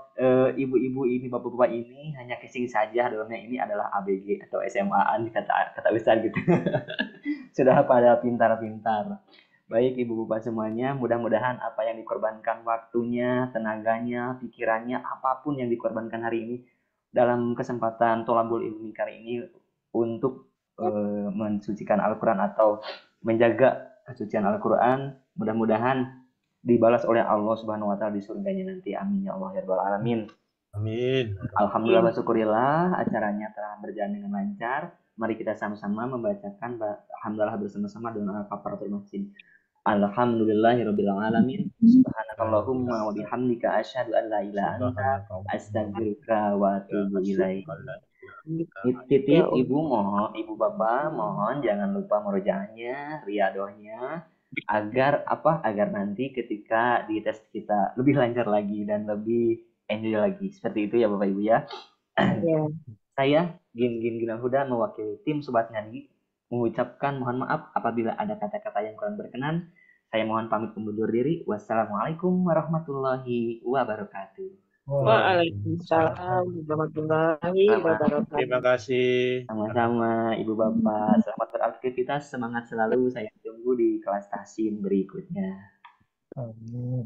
ibu-ibu ini, bapak-bapak ini hanya casing saja, dalamnya ini adalah ABG atau SMA-an kata Ustadz gitu. Sudah pada pintar-pintar. Baik ibu bapak semuanya, mudah-mudahan apa yang dikorbankan waktunya, tenaganya, pikirannya, apapun yang dikorbankan hari ini dalam kesempatan Tholabul Ilmi kali ini untuk mensucikan Al-Quran atau menjaga kesucian Al-Quran, mudah-mudahan dibalas oleh Allah Subhanahu wa taala di surganya nanti. Amin ya Allah ya rabbal alamin. Amin. Alhamdulillah wa syukurillah, acaranya telah berjalan dengan lancar. Mari kita sama-sama membacakan alhamdulillah bersama-sama dengan kafaratul masjid. Alhamdulillahirabbil alamin. Subhanakallahumma wa bihamdika asyhadu an la ilaha illa anta astaghfiruka wa atubu ilaik. Titip ibu mohon, ibu bapak mohon jangan lupa murojaahnya, riadohnya, agar nanti ketika di tes kita lebih lancar lagi dan lebih enjoy lagi. Seperti itu ya bapak ibu ya. Saya Gin Huda mewakili tim Sobat Ngaji mengucapkan mohon maaf apabila ada kata-kata yang kurang berkenan. Saya mohon pamit undur diri. Wassalamualaikum warahmatullahi wabarakatuh. Waalaikumsalam warahmatullahi wabarakatuh. Terima kasih. Sama-sama Ibu Bapak. Selamat beraktivitas, semangat selalu. Saya tunggu di kelas tahsin berikutnya. Amin.